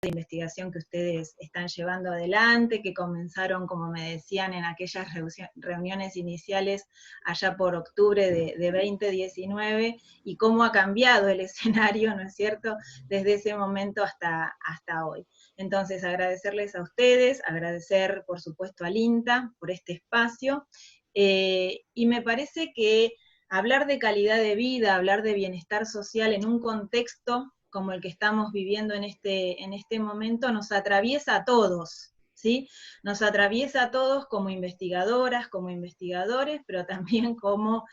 de investigación que ustedes están llevando adelante, que comenzaron, como me decían, en aquellas reuniones iniciales allá por octubre de 2019, y cómo ha cambiado el escenario, ¿no es cierto?, desde ese momento hasta hoy. Entonces, agradecerles a ustedes, agradecer, por supuesto, al INTA por este espacio, y me parece que hablar de calidad de vida, hablar de bienestar social en un contexto como el que estamos viviendo en este momento, nos atraviesa a todos, ¿sí? Nos atraviesa a todos como investigadoras, como investigadores, pero también como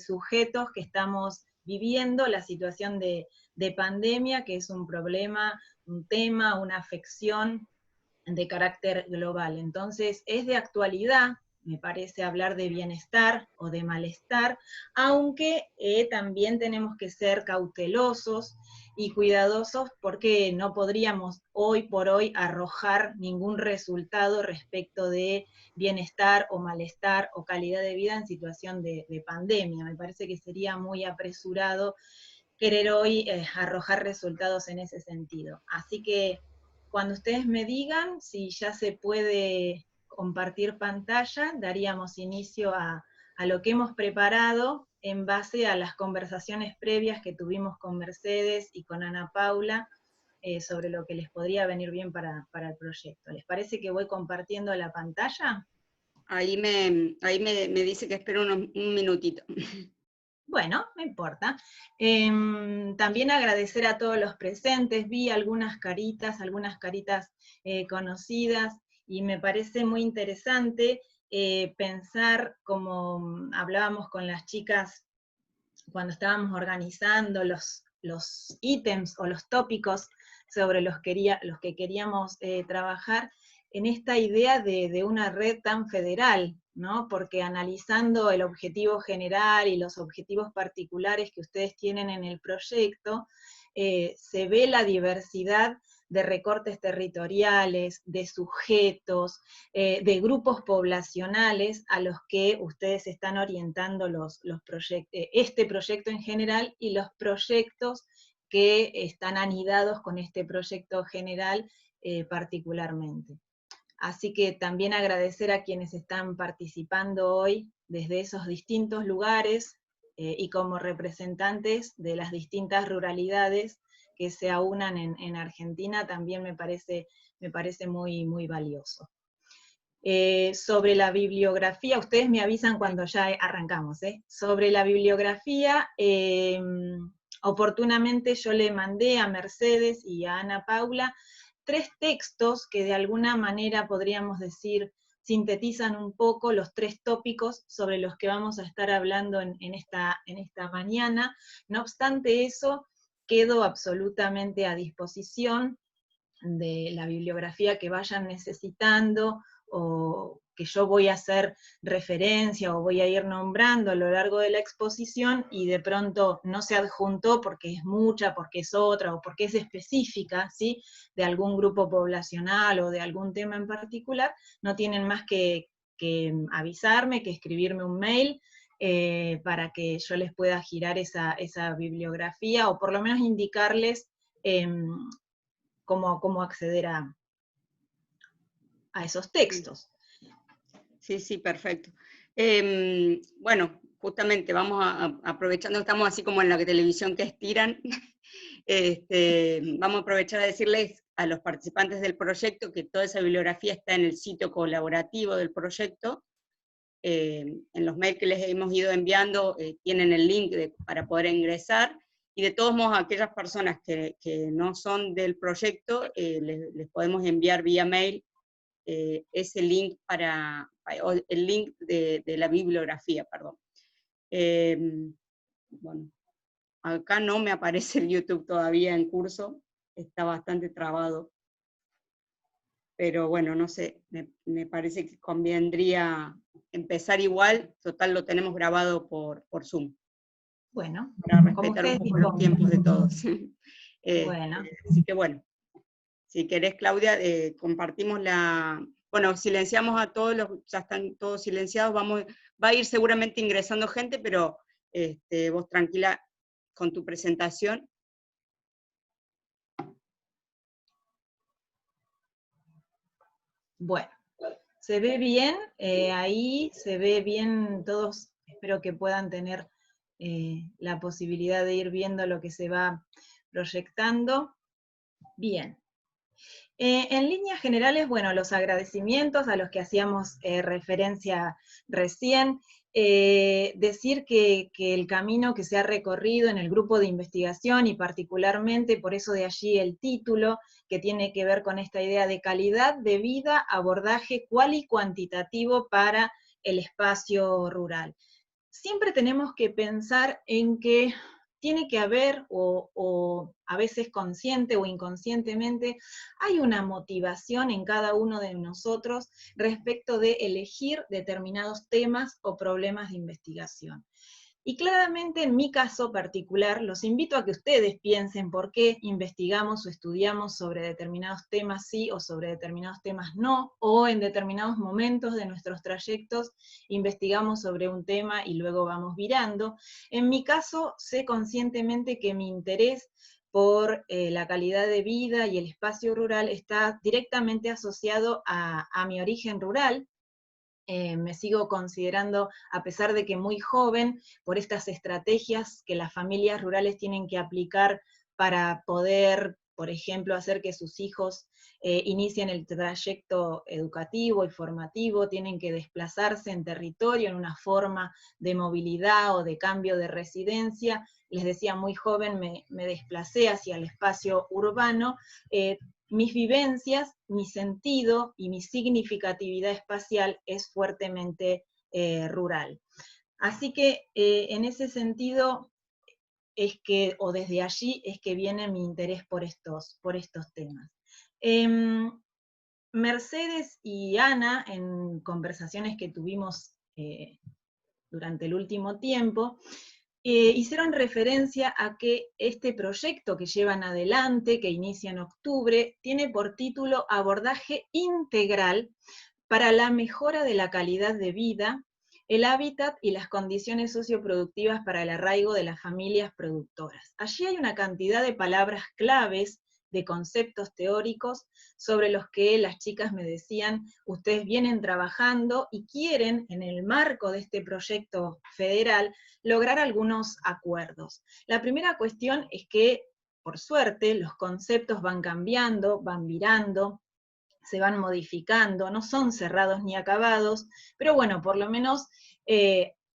sujetos que estamos viviendo la situación de pandemia, que es un problema, un tema, una afección de carácter global. Entonces, es de actualidad, me parece, hablar de bienestar o de malestar, aunque también tenemos que ser cautelosos y cuidadosos, porque no podríamos hoy por hoy arrojar ningún resultado respecto de bienestar o malestar o calidad de vida en situación de pandemia. Me parece que sería muy apresurado querer hoy arrojar resultados en ese sentido. Así que cuando ustedes me digan si ya se puede compartir pantalla, daríamos inicio a lo que hemos preparado en base a las conversaciones previas que tuvimos con Mercedes y con Ana Paula sobre lo que les podría venir bien para el proyecto. ¿Les parece que voy compartiendo la pantalla? Ahí me dice que espero un minutito. Bueno, no importa. También agradecer a todos los presentes, vi algunas caritas conocidas, y me parece muy interesante pensar, como hablábamos con las chicas cuando estábamos organizando los ítems o los tópicos sobre los que queríamos trabajar, en esta idea de una red tan federal, ¿no? Porque analizando el objetivo general y los objetivos particulares que ustedes tienen en el proyecto, se ve la diversidad de recortes territoriales, de sujetos, de grupos poblacionales a los que ustedes están orientando este proyecto en general y los proyectos que están anidados con este proyecto general particularmente. Así que también agradecer a quienes están participando hoy desde esos distintos lugares y como representantes de las distintas ruralidades que se aunan en Argentina, también me parece muy, muy valioso. Sobre la bibliografía, ustedes me avisan cuando ya arrancamos, sobre la bibliografía, oportunamente yo le mandé a Mercedes y a Ana Paula 3 textos que de alguna manera podríamos decir sintetizan un poco los 3 tópicos sobre los que vamos a estar hablando en esta mañana. No obstante eso, quedo absolutamente a disposición de la bibliografía que vayan necesitando, o que yo voy a hacer referencia o voy a ir nombrando a lo largo de la exposición, y de pronto no se adjuntó porque es mucha, porque es otra, o porque es específica, ¿sí?, de algún grupo poblacional o de algún tema en particular, no tienen más que avisarme, que escribirme un mail, para que yo les pueda girar esa bibliografía, o por lo menos indicarles cómo acceder a esos textos. Sí, perfecto. Bueno, justamente vamos aprovechando, estamos así como en la televisión que estiran, vamos a aprovechar a decirles a los participantes del proyecto que toda esa bibliografía está en el sitio colaborativo del proyecto. En los mails que les hemos ido enviando tienen el link para poder ingresar, y de todos modos a aquellas personas que no son del proyecto, les podemos enviar vía mail ese link el link de la bibliografía, perdón. Bueno, acá no me aparece el YouTube todavía en curso, está bastante trabado. Pero bueno, no sé, me parece que convendría empezar igual, total lo tenemos grabado por Zoom. Bueno, para como respetar un ustedes poco los dispongan. tiempos de todos. Bueno. Así que bueno, si querés, Claudia, compartimos bueno, silenciamos a todos ya están todos silenciados, va a ir seguramente ingresando gente, pero vos tranquila con tu presentación. Bueno, se ve bien, ahí se ve bien, todos espero que puedan tener la posibilidad de ir viendo lo que se va proyectando. Bien. En líneas generales, bueno, los agradecimientos a los que hacíamos referencia recién, decir que el camino que se ha recorrido en el grupo de investigación y particularmente, por eso de allí el título, que tiene que ver con esta idea de calidad de vida, abordaje cual y cuantitativo para el espacio rural. Siempre tenemos que pensar en que tiene que haber, o a veces consciente o inconscientemente, hay una motivación en cada uno de nosotros respecto de elegir determinados temas o problemas de investigación. Y claramente en mi caso particular, los invito a que ustedes piensen por qué investigamos o estudiamos sobre determinados temas sí o sobre determinados temas no, o en determinados momentos de nuestros trayectos investigamos sobre un tema y luego vamos virando. En mi caso, sé conscientemente que mi interés por la calidad de vida y el espacio rural está directamente asociado a mi origen rural. Me sigo considerando, a pesar de que muy joven, por estas estrategias que las familias rurales tienen que aplicar para poder, por ejemplo, hacer que sus hijos inicien el trayecto educativo y formativo, tienen que desplazarse en territorio en una forma de movilidad o de cambio de residencia. Les decía, muy joven me desplacé hacia el espacio urbano, mis vivencias, mi sentido y mi significatividad espacial es fuertemente rural. Así que en ese sentido es que, o desde allí es que viene mi interés por estos temas. Mercedes y Ana, en conversaciones que tuvimos durante el último tiempo, hicieron referencia a que este proyecto que llevan adelante, que inicia en octubre, tiene por título Abordaje Integral para la mejora de la calidad de vida, el hábitat y las condiciones socioproductivas para el arraigo de las familias productoras. Allí hay una cantidad de palabras claves, de conceptos teóricos sobre los que las chicas me decían, ustedes vienen trabajando y quieren, en el marco de este proyecto federal, lograr algunos acuerdos. La primera cuestión es que, por suerte, los conceptos van cambiando, van virando, se van modificando, no son cerrados ni acabados, pero bueno, por lo menos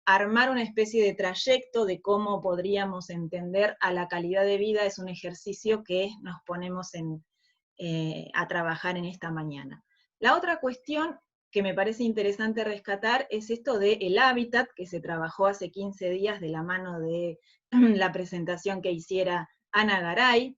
armar una especie de trayecto de cómo podríamos entender a la calidad de vida es un ejercicio que nos ponemos a trabajar en esta mañana. La otra cuestión que me parece interesante rescatar es esto del hábitat, que se trabajó hace 15 días de la mano de la presentación que hiciera Ana Garay,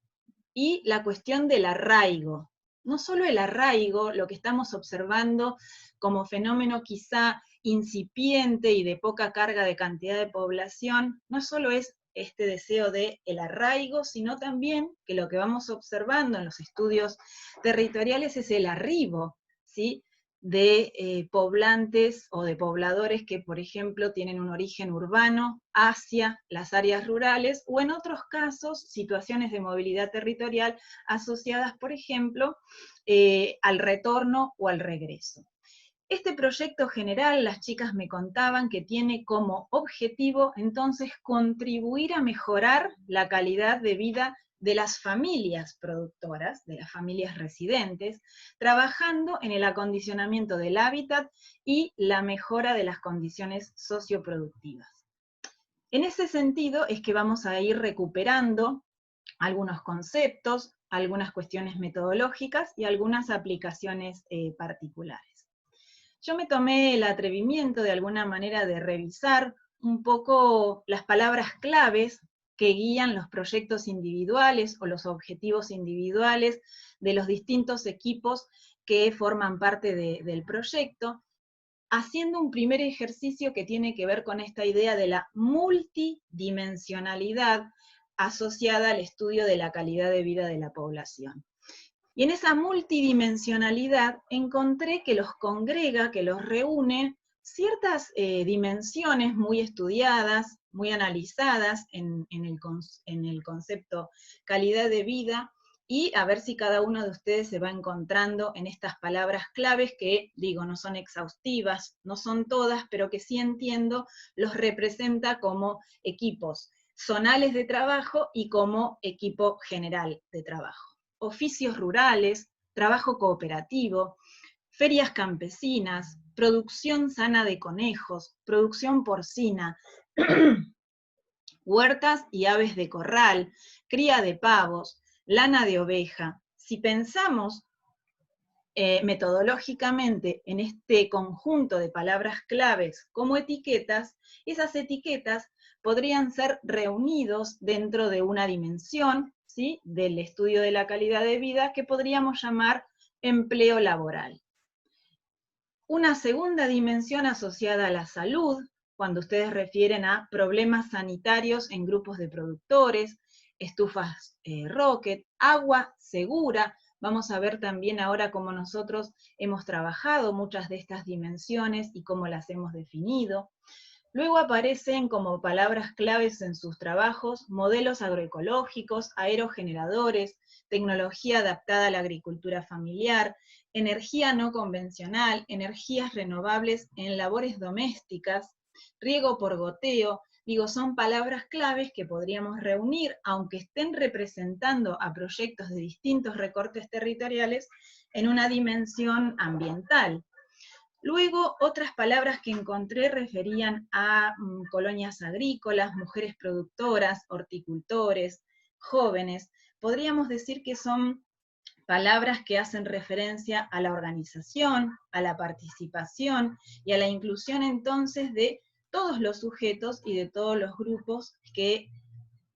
y la cuestión del arraigo. No solo el arraigo, lo que estamos observando como fenómeno quizá incipiente y de poca carga de cantidad de población, no solo es este deseo de el arraigo, sino también que lo que vamos observando en los estudios territoriales es el arribo, ¿sí?, de poblantes o de pobladores que, por ejemplo, tienen un origen urbano hacia las áreas rurales, o en otros casos, situaciones de movilidad territorial asociadas, por ejemplo, al retorno o al regreso. Este proyecto general, las chicas me contaban que tiene como objetivo, entonces, contribuir a mejorar la calidad de vida de las familias productoras, de las familias residentes, trabajando en el acondicionamiento del hábitat y la mejora de las condiciones socioproductivas. En ese sentido es que vamos a ir recuperando algunos conceptos, algunas cuestiones metodológicas y algunas aplicaciones particulares. Yo me tomé el atrevimiento de alguna manera de revisar un poco las palabras claves que guían los proyectos individuales o los objetivos individuales de los distintos equipos que forman parte del proyecto, haciendo un primer ejercicio que tiene que ver con esta idea de la multidimensionalidad asociada al estudio de la calidad de vida de la población. Y en esa multidimensionalidad encontré que los congrega, que los reúne, ciertas dimensiones muy estudiadas, muy analizadas en el concepto calidad de vida, y a ver si cada uno de ustedes se va encontrando en estas palabras claves que, digo, no son exhaustivas, no son todas, pero que sí entiendo, los representa como equipos zonales de trabajo y como equipo general de trabajo. Oficios rurales, trabajo cooperativo, ferias campesinas, producción sana de conejos, producción porcina, huertas y aves de corral, cría de pavos, lana de oveja. Si pensamos metodológicamente en este conjunto de palabras claves como etiquetas, esas etiquetas podrían ser reunidos dentro de una dimensión, ¿sí?, del estudio de la calidad de vida que podríamos llamar empleo laboral. Una segunda dimensión asociada a la salud, cuando ustedes refieren a problemas sanitarios en grupos de productores, estufas Rocket, agua segura. Vamos a ver también ahora cómo nosotros hemos trabajado muchas de estas dimensiones y cómo las hemos definido. Luego aparecen como palabras claves en sus trabajos modelos agroecológicos, aerogeneradores, tecnología adaptada a la agricultura familiar, energía no convencional, energías renovables en labores domésticas, riego por goteo. Digo, son palabras claves que podríamos reunir, aunque estén representando a proyectos de distintos recortes territoriales, en una dimensión ambiental. Luego, otras palabras que encontré referían a colonias agrícolas, mujeres productoras, horticultores, jóvenes. Podríamos decir que son palabras que hacen referencia a la organización, a la participación y a la inclusión entonces de todos los sujetos y de todos los grupos que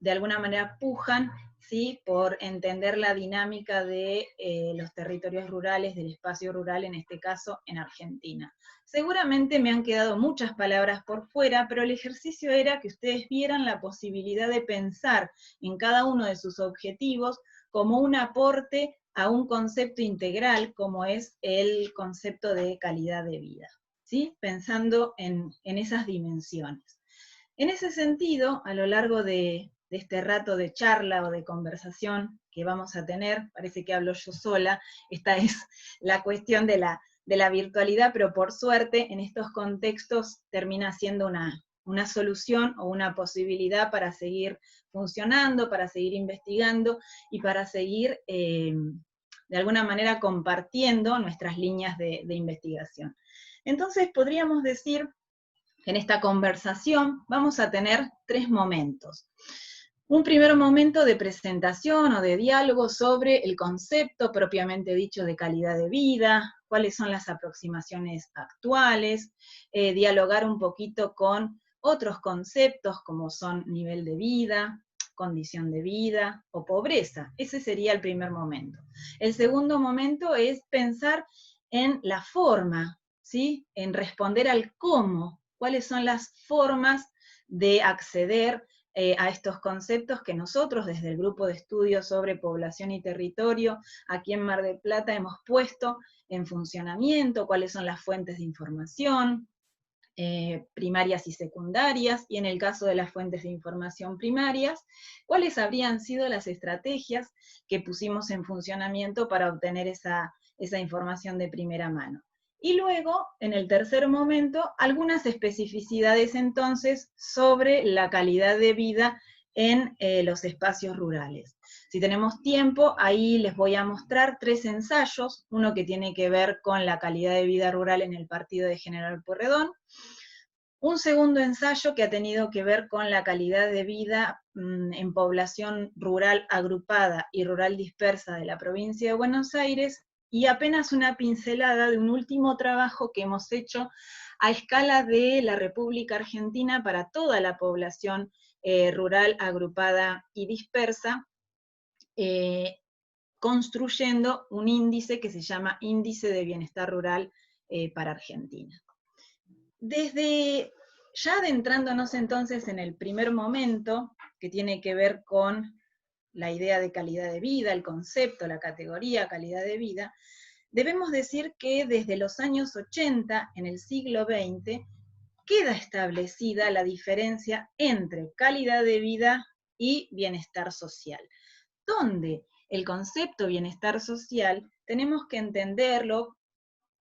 de alguna manera pujan, ¿sí?, por entender la dinámica de los territorios rurales, del espacio rural, en este caso en Argentina. Seguramente me han quedado muchas palabras por fuera, pero el ejercicio era que ustedes vieran la posibilidad de pensar en cada uno de sus objetivos como un aporte a un concepto integral, como es el concepto de calidad de vida, ¿sí?, pensando en esas dimensiones. En ese sentido, a lo largo de este rato de charla o de conversación que vamos a tener, parece que hablo yo sola, esta es la cuestión de la virtualidad, pero por suerte en estos contextos termina siendo una solución o una posibilidad para seguir funcionando, para seguir investigando y para seguir de alguna manera compartiendo nuestras líneas de investigación. Entonces podríamos decir que en esta conversación vamos a tener 3 momentos. Un primer momento de presentación o de diálogo sobre el concepto propiamente dicho de calidad de vida, cuáles son las aproximaciones actuales, dialogar un poquito con otros conceptos como son nivel de vida, condición de vida o pobreza. Ese sería el primer momento. El segundo momento es pensar en la forma, ¿sí?, en responder al cómo, cuáles son las formas de acceder a estos conceptos que nosotros desde el Grupo de Estudios sobre Población y Territorio aquí en Mar del Plata hemos puesto en funcionamiento, cuáles son las fuentes de información primarias y secundarias, y en el caso de las fuentes de información primarias, cuáles habrían sido las estrategias que pusimos en funcionamiento para obtener esa información de primera mano. Y luego, en el tercer momento, algunas especificidades entonces sobre la calidad de vida en los espacios rurales. Si tenemos tiempo, ahí les voy a mostrar 3 ensayos, uno que tiene que ver con la calidad de vida rural en el partido de General Pueyrredón, un segundo ensayo que ha tenido que ver con la calidad de vida en población rural agrupada y rural dispersa de la provincia de Buenos Aires, y apenas una pincelada de un último trabajo que hemos hecho a escala de la República Argentina para toda la población rural agrupada y dispersa, construyendo un índice que se llama Índice de Bienestar Rural para Argentina. Desde ya adentrándonos entonces en el primer momento, que tiene que ver con la idea de calidad de vida, el concepto, la categoría calidad de vida, debemos decir que desde los años 80, en el siglo XX, queda establecida la diferencia entre calidad de vida y bienestar social, donde el concepto bienestar social tenemos que entenderlo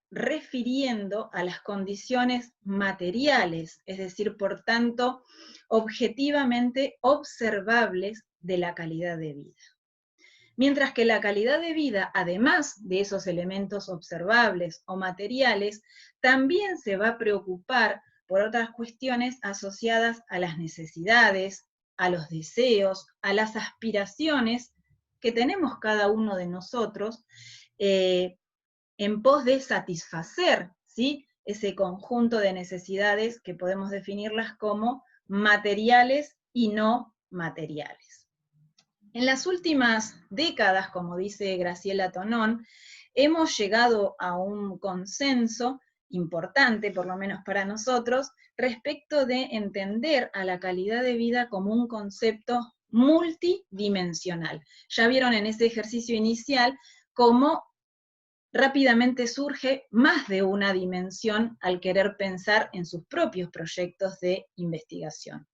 refiriendo a las condiciones materiales, es decir, por tanto, objetivamente observables de la calidad de vida. Mientras que la calidad de vida, además de esos elementos observables o materiales, también se va a preocupar por otras cuestiones asociadas a las necesidades, a los deseos, a las aspiraciones que tenemos cada uno de nosotros, en pos de satisfacer, ¿sí?, ese conjunto de necesidades que podemos definirlas como materiales y no materiales. En las últimas décadas, como dice Graciela Tonón, hemos llegado a un consenso importante, por lo menos para nosotros, respecto de entender a la calidad de vida como un concepto multidimensional. Ya vieron en ese ejercicio inicial cómo rápidamente surge más de una dimensión al querer pensar en sus propios proyectos de investigación.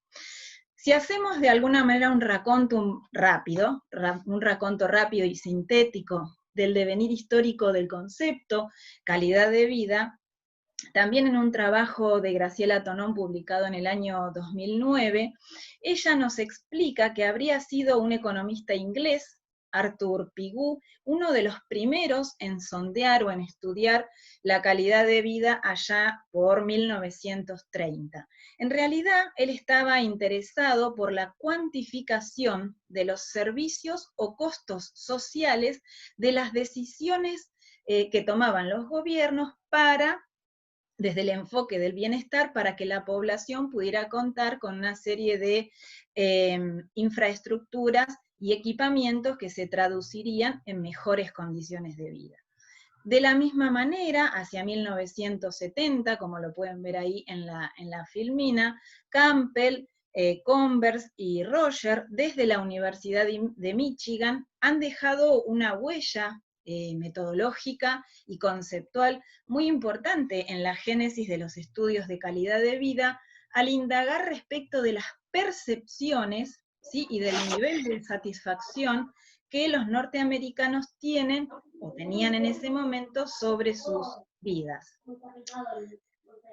Si hacemos de alguna manera un raconto rápido y sintético del devenir histórico del concepto calidad de vida, también en un trabajo de Graciela Tonón publicado en el año 2009, ella nos explica que habría sido un economista inglés, Arthur Pigou, uno de los primeros en sondear o en estudiar la calidad de vida allá por 1930. En realidad, él estaba interesado por la cuantificación de los servicios o costos sociales de las decisiones que tomaban los gobiernos desde el enfoque del bienestar, para que la población pudiera contar con una serie de infraestructuras y equipamientos que se traducirían en mejores condiciones de vida. De la misma manera, hacia 1970, como lo pueden ver ahí en la filmina, Campbell, Converse y Roger, desde la Universidad de Michigan, han dejado una huella metodológica y conceptual muy importante en la génesis de los estudios de calidad de vida, al indagar respecto de las percepciones, ¿sí?, y del nivel de satisfacción que los norteamericanos tienen o tenían en ese momento sobre sus vidas.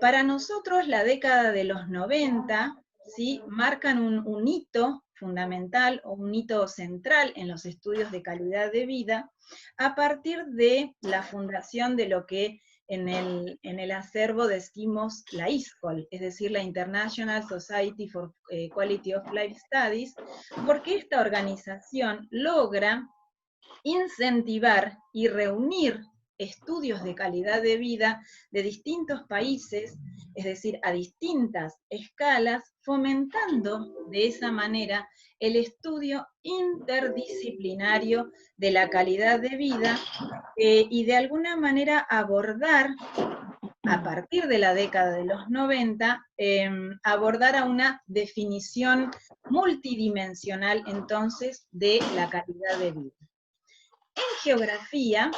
Para nosotros, la década de los 90, ¿sí?, marcan un hito fundamental o un hito central en los estudios de calidad de vida, a partir de la fundación de lo que en el acervo decimos la ISCOL, es decir, la International Society for Quality of Life Studies, porque esta organización logra incentivar y reunir estudios de calidad de vida de distintos países, es decir, a distintas escalas, fomentando de esa manera el estudio interdisciplinario de la calidad de vida y de alguna manera abordar, a partir de la década de los 90, abordar a una definición multidimensional entonces de la calidad de vida. En geografía,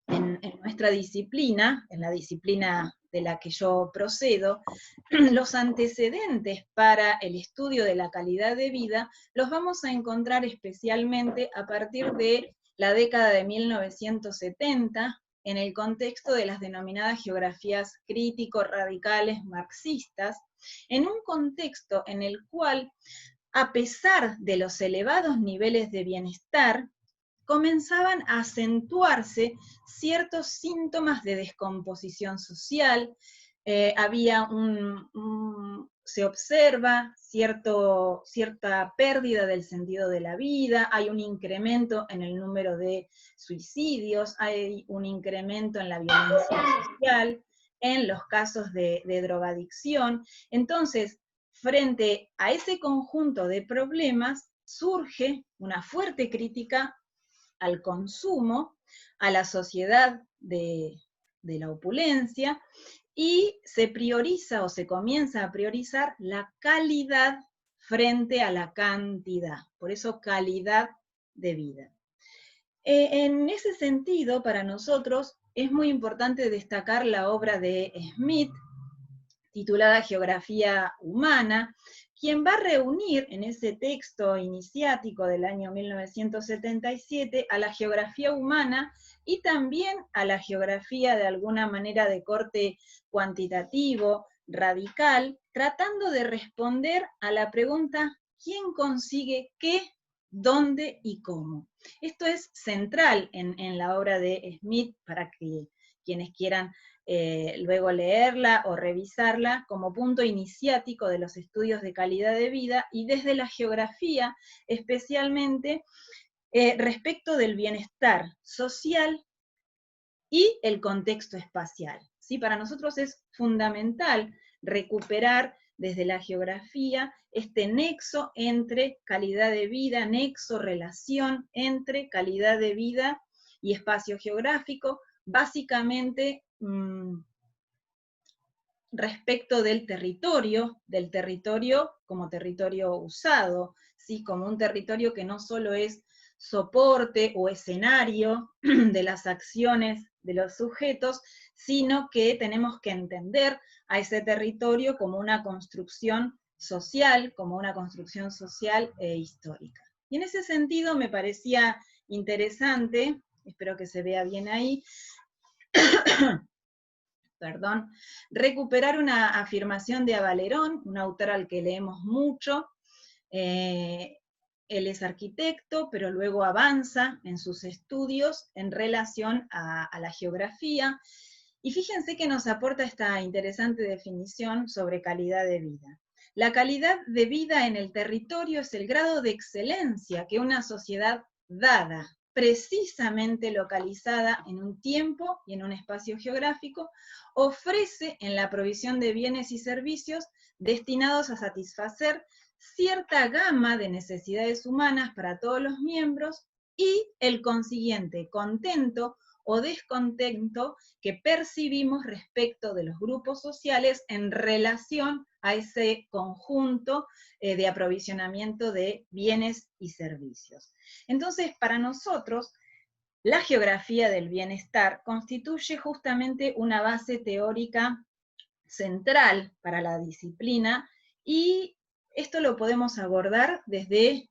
en nuestra disciplina, en la disciplina de la que yo procedo, los antecedentes para el estudio de la calidad de vida los vamos a encontrar especialmente a partir de la década de 1970, en el contexto de las denominadas geografías crítico-radicales marxistas, en un contexto en el cual, a pesar de los elevados niveles de bienestar, comenzaban a acentuarse ciertos síntomas de descomposición social, se observa cierta pérdida del sentido de la vida, hay un incremento en el número de suicidios, hay un incremento en la violencia social, en los casos de drogadicción. Entonces, frente a ese conjunto de problemas, surge una fuerte crítica al consumo, a la sociedad de la opulencia, y se prioriza o se comienza a priorizar la calidad frente a la cantidad, por eso calidad de vida. En ese sentido, para nosotros es muy importante destacar la obra de Smith, titulada Geografía Humana, quien va a reunir en ese texto iniciático del año 1977 a la geografía humana y también a la geografía de alguna manera de corte cuantitativo, radical, tratando de responder a la pregunta ¿quién consigue qué, dónde y cómo? Esto es central en la obra de Smith para que quienes quieran luego leerla o revisarla como punto iniciático de los estudios de calidad de vida y desde la geografía especialmente respecto del bienestar social y el contexto espacial. ¿Sí? Para nosotros es fundamental recuperar desde la geografía este nexo entre calidad de vida, nexo, relación entre calidad de vida y espacio geográfico, básicamente respecto del territorio como territorio usado, ¿sí? Como un territorio que no solo es soporte o escenario de las acciones de los sujetos, sino que tenemos que entender a ese territorio como una construcción social, e histórica. Y en ese sentido me parecía interesante, espero que se vea bien ahí, perdón, recuperar una afirmación de Valerón, un autor al que leemos mucho. Él es arquitecto, pero luego avanza en sus estudios en relación a la geografía. Y fíjense que nos aporta esta interesante definición sobre calidad de vida. La calidad de vida en el territorio es el grado de excelencia que una sociedad dada, precisamente localizada en un tiempo y en un espacio geográfico, ofrece en la provisión de bienes y servicios destinados a satisfacer cierta gama de necesidades humanas para todos los miembros y el consiguiente contento o descontento que percibimos respecto de los grupos sociales en relación a ese conjunto de aprovisionamiento de bienes y servicios. Entonces, para nosotros, la geografía del bienestar constituye justamente una base teórica central para la disciplina y esto lo podemos abordar desde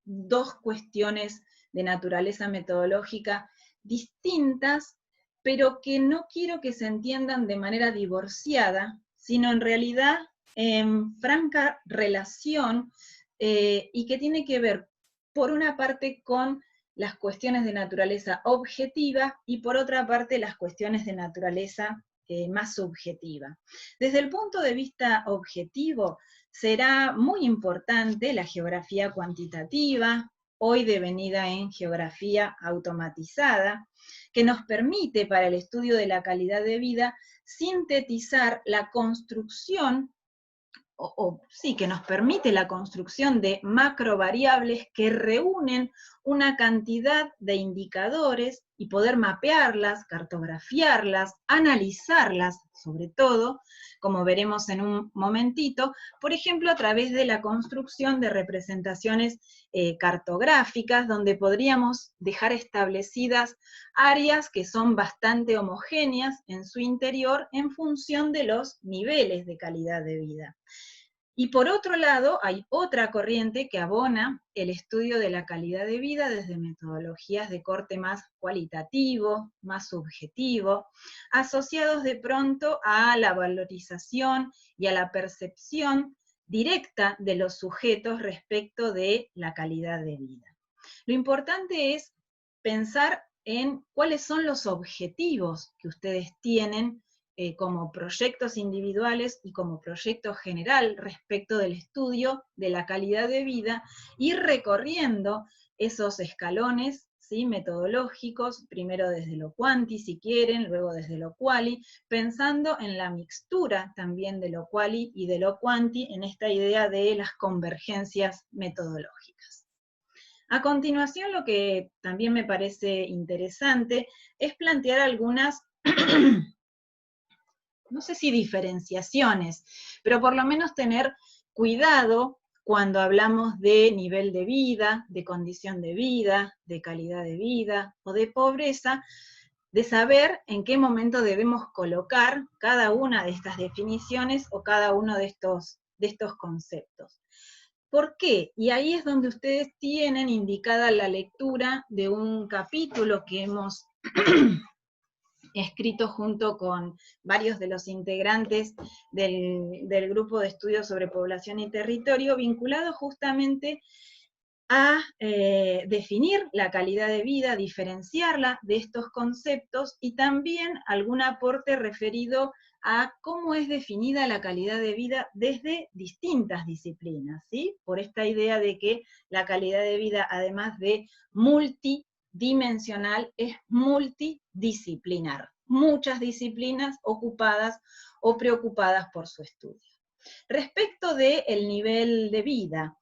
dos cuestiones de naturaleza metodológica distintas, pero que no quiero que se entiendan de manera divorciada, sino en realidad en franca relación y que tiene que ver, por una parte, con las cuestiones de naturaleza objetiva y por otra parte las cuestiones de naturaleza más subjetiva. Desde el punto de vista objetivo, será muy importante la geografía cuantitativa, hoy devenida en geografía automatizada, que nos permite para el estudio de la calidad de vida sintetizar la construcción sí, que nos permite la construcción de macrovariables que reúnen una cantidad de indicadores y poder mapearlas, cartografiarlas, analizarlas, sobre todo, como veremos en un momentito, por ejemplo, a través de la construcción de representaciones cartográficas, donde podríamos dejar establecidas áreas que son bastante homogéneas en su interior en función de los niveles de calidad de vida. Y por otro lado, hay otra corriente que abona el estudio de la calidad de vida desde metodologías de corte más cualitativo, más subjetivo, asociados de pronto a la valorización y a la percepción directa de los sujetos respecto de la calidad de vida. Lo importante es pensar en cuáles son los objetivos que ustedes tienen como proyectos individuales y como proyecto general respecto del estudio de la calidad de vida, ir recorriendo esos escalones, ¿sí?, metodológicos, primero desde lo quanti si quieren, luego desde lo quali, pensando en la mixtura también de lo quali y de lo quanti en esta idea de las convergencias metodológicas. A continuación, lo que también me parece interesante es plantear algunas no sé si diferenciaciones, pero por lo menos tener cuidado cuando hablamos de nivel de vida, de condición de vida, de calidad de vida o de pobreza, de saber en qué momento debemos colocar cada una de estas definiciones o cada uno de estos de estos conceptos. ¿Por qué? Y ahí es donde ustedes tienen indicada la lectura de un capítulo que hemos escrito junto con varios de los integrantes del grupo de estudios sobre población y territorio, vinculado justamente a definir la calidad de vida, diferenciarla de estos conceptos, y también algún aporte referido a cómo es definida la calidad de vida desde distintas disciplinas, ¿sí? Por esta idea de que la calidad de vida, además de multidimensional, es multidisciplinar. Muchas disciplinas ocupadas o preocupadas por su estudio. Respecto del nivel de vida,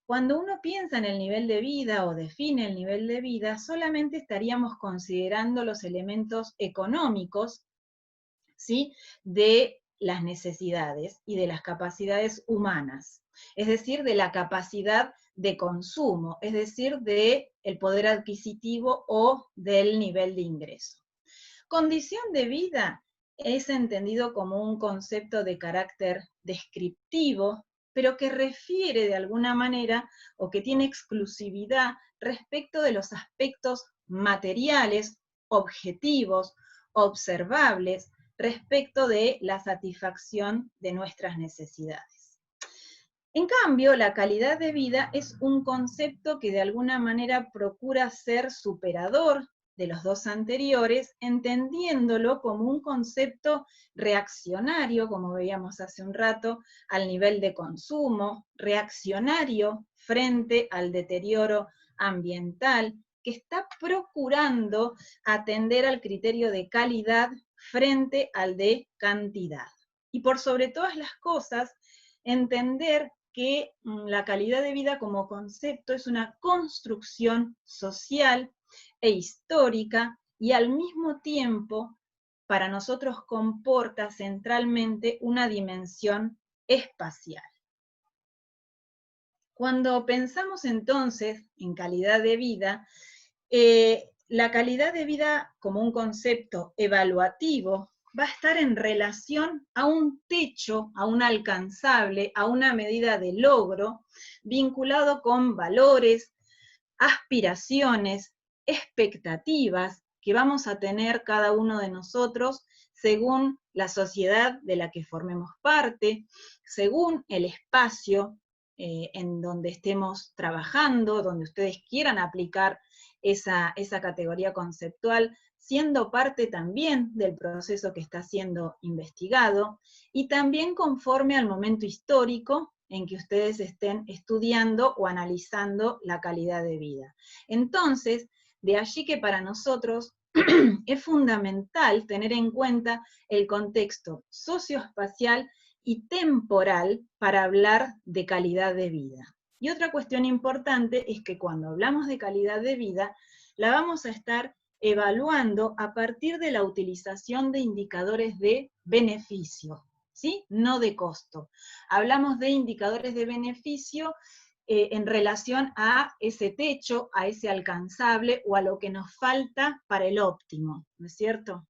cuando uno piensa en el nivel de vida o define el nivel de vida, solamente estaríamos considerando los elementos económicos, ¿sí?, de las necesidades y de las capacidades humanas, es decir, de la capacidad de consumo, es decir, del poder adquisitivo o del nivel de ingreso. Condición de vida es entendido como un concepto de carácter descriptivo, pero que refiere de alguna manera o que tiene exclusividad respecto de los aspectos materiales, objetivos, observables, respecto de la satisfacción de nuestras necesidades. En cambio, la calidad de vida es un concepto que de alguna manera procura ser superador de los dos anteriores, entendiéndolo como un concepto reaccionario, como veíamos hace un rato, al nivel de consumo, reaccionario frente al deterioro ambiental, que está procurando atender al criterio de calidad frente al de cantidad. Y por sobre todas las cosas, entender que la calidad de vida como concepto es una construcción social e histórica, y al mismo tiempo para nosotros comporta centralmente una dimensión espacial. Cuando pensamos entonces en calidad de vida, la calidad de vida como un concepto evaluativo va a estar en relación a un techo, a un alcanzable, a una medida de logro, vinculado con valores, aspiraciones, expectativas que vamos a tener cada uno de nosotros según la sociedad de la que formemos parte, según el espacio en donde estemos trabajando, donde ustedes quieran aplicar esa categoría conceptual, siendo parte también del proceso que está siendo investigado, y también conforme al momento histórico en que ustedes estén estudiando o analizando la calidad de vida. Entonces, de allí que para nosotros es fundamental tener en cuenta el contexto socioespacial y temporal para hablar de calidad de vida. Y otra cuestión importante es que cuando hablamos de calidad de vida, la vamos a estar evaluando a partir de la utilización de indicadores de beneficio, ¿sí? No de costo. Hablamos de indicadores de beneficio en relación a ese techo, a ese alcanzable o a lo que nos falta para el óptimo, ¿no es cierto?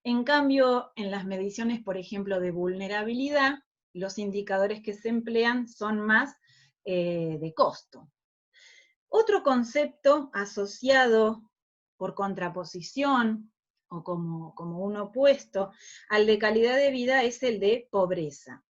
En cambio, en las mediciones, por ejemplo, de vulnerabilidad, los indicadores que se emplean son más de costo. Otro concepto asociado por contraposición o como un opuesto al de calidad de vida es el de pobreza.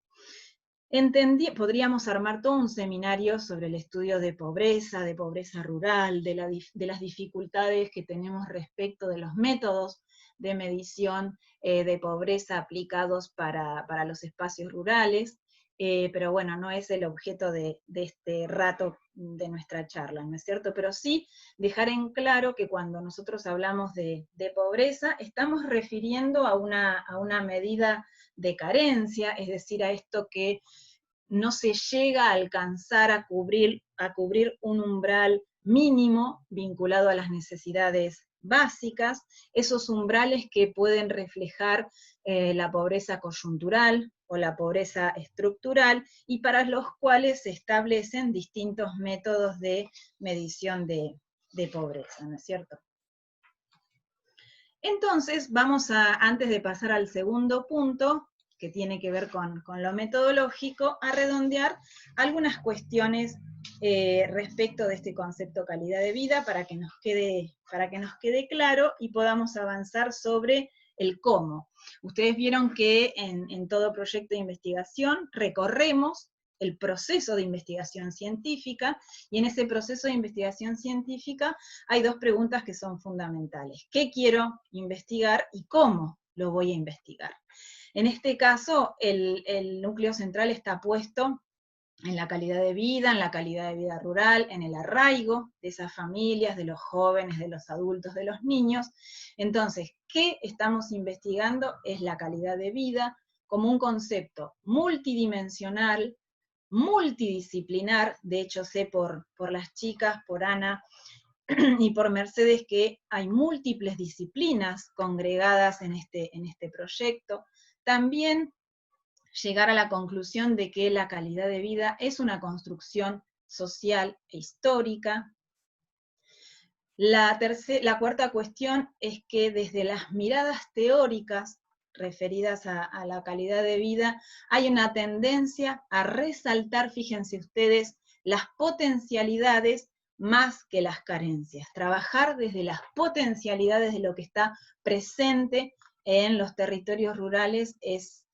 Podríamos armar todo un seminario sobre el estudio de pobreza rural, de las dificultades que tenemos respecto de los métodos de medición de pobreza aplicados para los espacios rurales, pero bueno, no es el objeto de este rato de nuestra charla, ¿no es cierto? Pero sí dejar en claro que cuando nosotros hablamos de pobreza, estamos refiriendo a una medida de carencia, es decir, a esto que no se llega a alcanzar a cubrir un umbral mínimo vinculado a las necesidades básicas, esos umbrales que pueden reflejar la pobreza coyuntural o la pobreza estructural, y para los cuales se establecen distintos métodos de medición de pobreza, ¿no es cierto? Entonces, antes de pasar al segundo punto, que tiene que ver con lo metodológico, a redondear algunas cuestiones respecto de este concepto calidad de vida para que nos quede claro y podamos avanzar sobre el cómo. Ustedes vieron que en todo proyecto de investigación recorremos el proceso de investigación científica, y en ese proceso de investigación científica hay dos preguntas que son fundamentales. ¿Qué quiero investigar y cómo lo voy a investigar? En este caso, el núcleo central está puesto en la calidad de vida, en la calidad de vida rural, en el arraigo de esas familias, de los jóvenes, de los adultos, de los niños. Entonces, ¿qué estamos investigando? Es la calidad de vida como un concepto multidimensional, multidisciplinar. De hecho, sé por las chicas, por Ana y por Mercedes, que hay múltiples disciplinas congregadas en este proyecto. También llegar a la conclusión de que la calidad de vida es una construcción social e histórica. La cuarta cuestión es que desde las miradas teóricas referidas a la calidad de vida, hay una tendencia a resaltar, fíjense ustedes, las potencialidades más que las carencias. Trabajar desde las potencialidades de lo que está presente en los territorios rurales es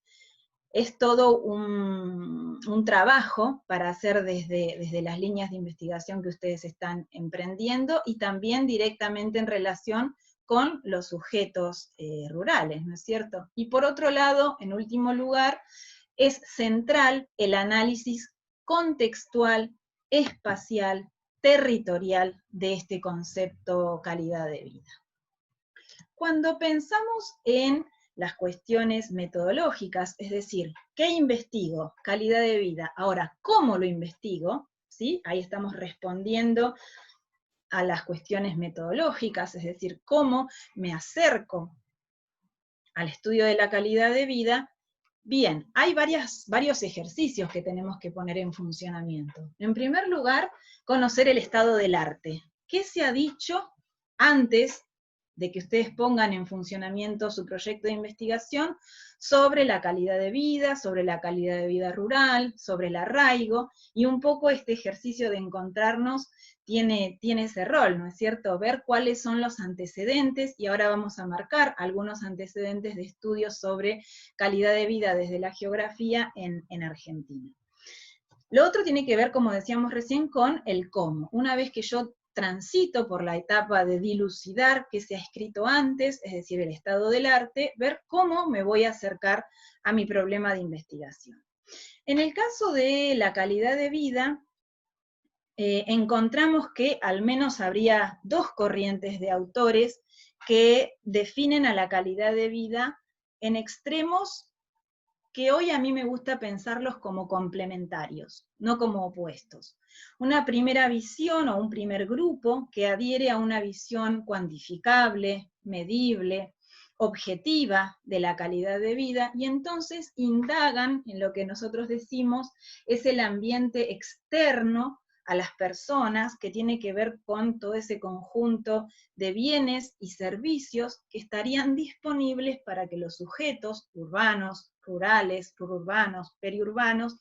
todo un trabajo para hacer desde las líneas de investigación que ustedes están emprendiendo, y también directamente en relación con los sujetos rurales, ¿no es cierto? Y por otro lado, en último lugar, es central el análisis contextual, espacial, territorial de este concepto calidad de vida. Cuando pensamos en las cuestiones metodológicas, es decir, ¿qué investigo? Calidad de vida. Ahora, ¿cómo lo investigo? ¿Sí? Ahí estamos respondiendo a las cuestiones metodológicas, es decir, ¿cómo me acerco al estudio de la calidad de vida? Bien, hay varios ejercicios que tenemos que poner en funcionamiento. En primer lugar, conocer el estado del arte. ¿Qué se ha dicho antes de que ustedes pongan en funcionamiento su proyecto de investigación sobre la calidad de vida, sobre la calidad de vida rural, sobre el arraigo? Y un poco este ejercicio de encontrarnos tiene ese rol, ¿no es cierto? Ver cuáles son los antecedentes, y ahora vamos a marcar algunos antecedentes de estudios sobre calidad de vida desde la geografía en Argentina. Lo otro tiene que ver, como decíamos recién, con el cómo. Una vez que yo transito por la etapa de dilucidar qué se ha escrito antes, es decir, el estado del arte, ver cómo me voy a acercar a mi problema de investigación. En el caso de la calidad de vida, encontramos que al menos habría dos corrientes de autores que definen a la calidad de vida en extremos que hoy a mí me gusta pensarlos como complementarios, no como opuestos. Una primera visión o un primer grupo que adhiere a una visión cuantificable, medible, objetiva de la calidad de vida, y entonces indagan en lo que nosotros decimos es el ambiente externo a las personas, que tiene que ver con todo ese conjunto de bienes y servicios que estarían disponibles para que los sujetos urbanos, rurales, rururbanos, periurbanos,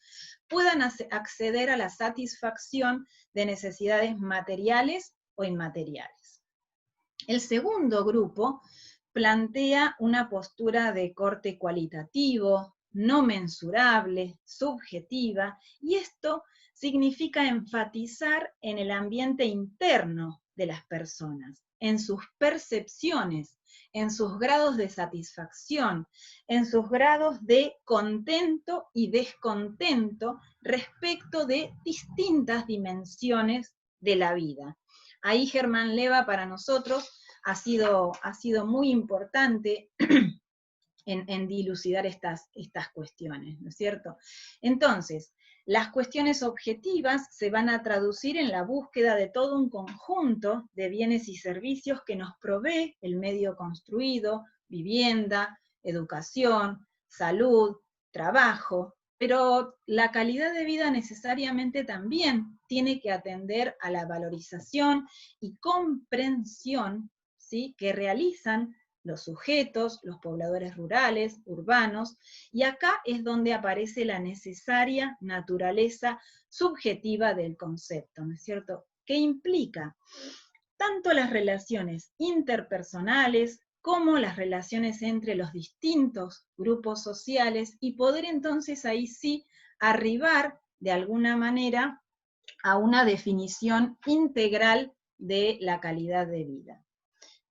puedan acceder a la satisfacción de necesidades materiales o inmateriales. El segundo grupo plantea una postura de corte cualitativo, no mensurable, subjetiva, y esto significa enfatizar en el ambiente interno de las personas, en sus percepciones, en sus grados de satisfacción, en sus grados de contento y descontento respecto de distintas dimensiones de la vida. Ahí Germán Leva para nosotros ha sido muy importante en dilucidar estas cuestiones, ¿no es cierto? Entonces, las cuestiones objetivas se van a traducir en la búsqueda de todo un conjunto de bienes y servicios que nos provee el medio construido, vivienda, educación, salud, trabajo, pero la calidad de vida necesariamente también tiene que atender a la valorización y comprensión, ¿sí?, que realizan los sujetos, los pobladores rurales, urbanos, y acá es donde aparece la necesaria naturaleza subjetiva del concepto, ¿no es cierto? ¿Qué implica? Tanto las relaciones interpersonales como las relaciones entre los distintos grupos sociales, y poder entonces ahí sí arribar de alguna manera a una definición integral de la calidad de vida.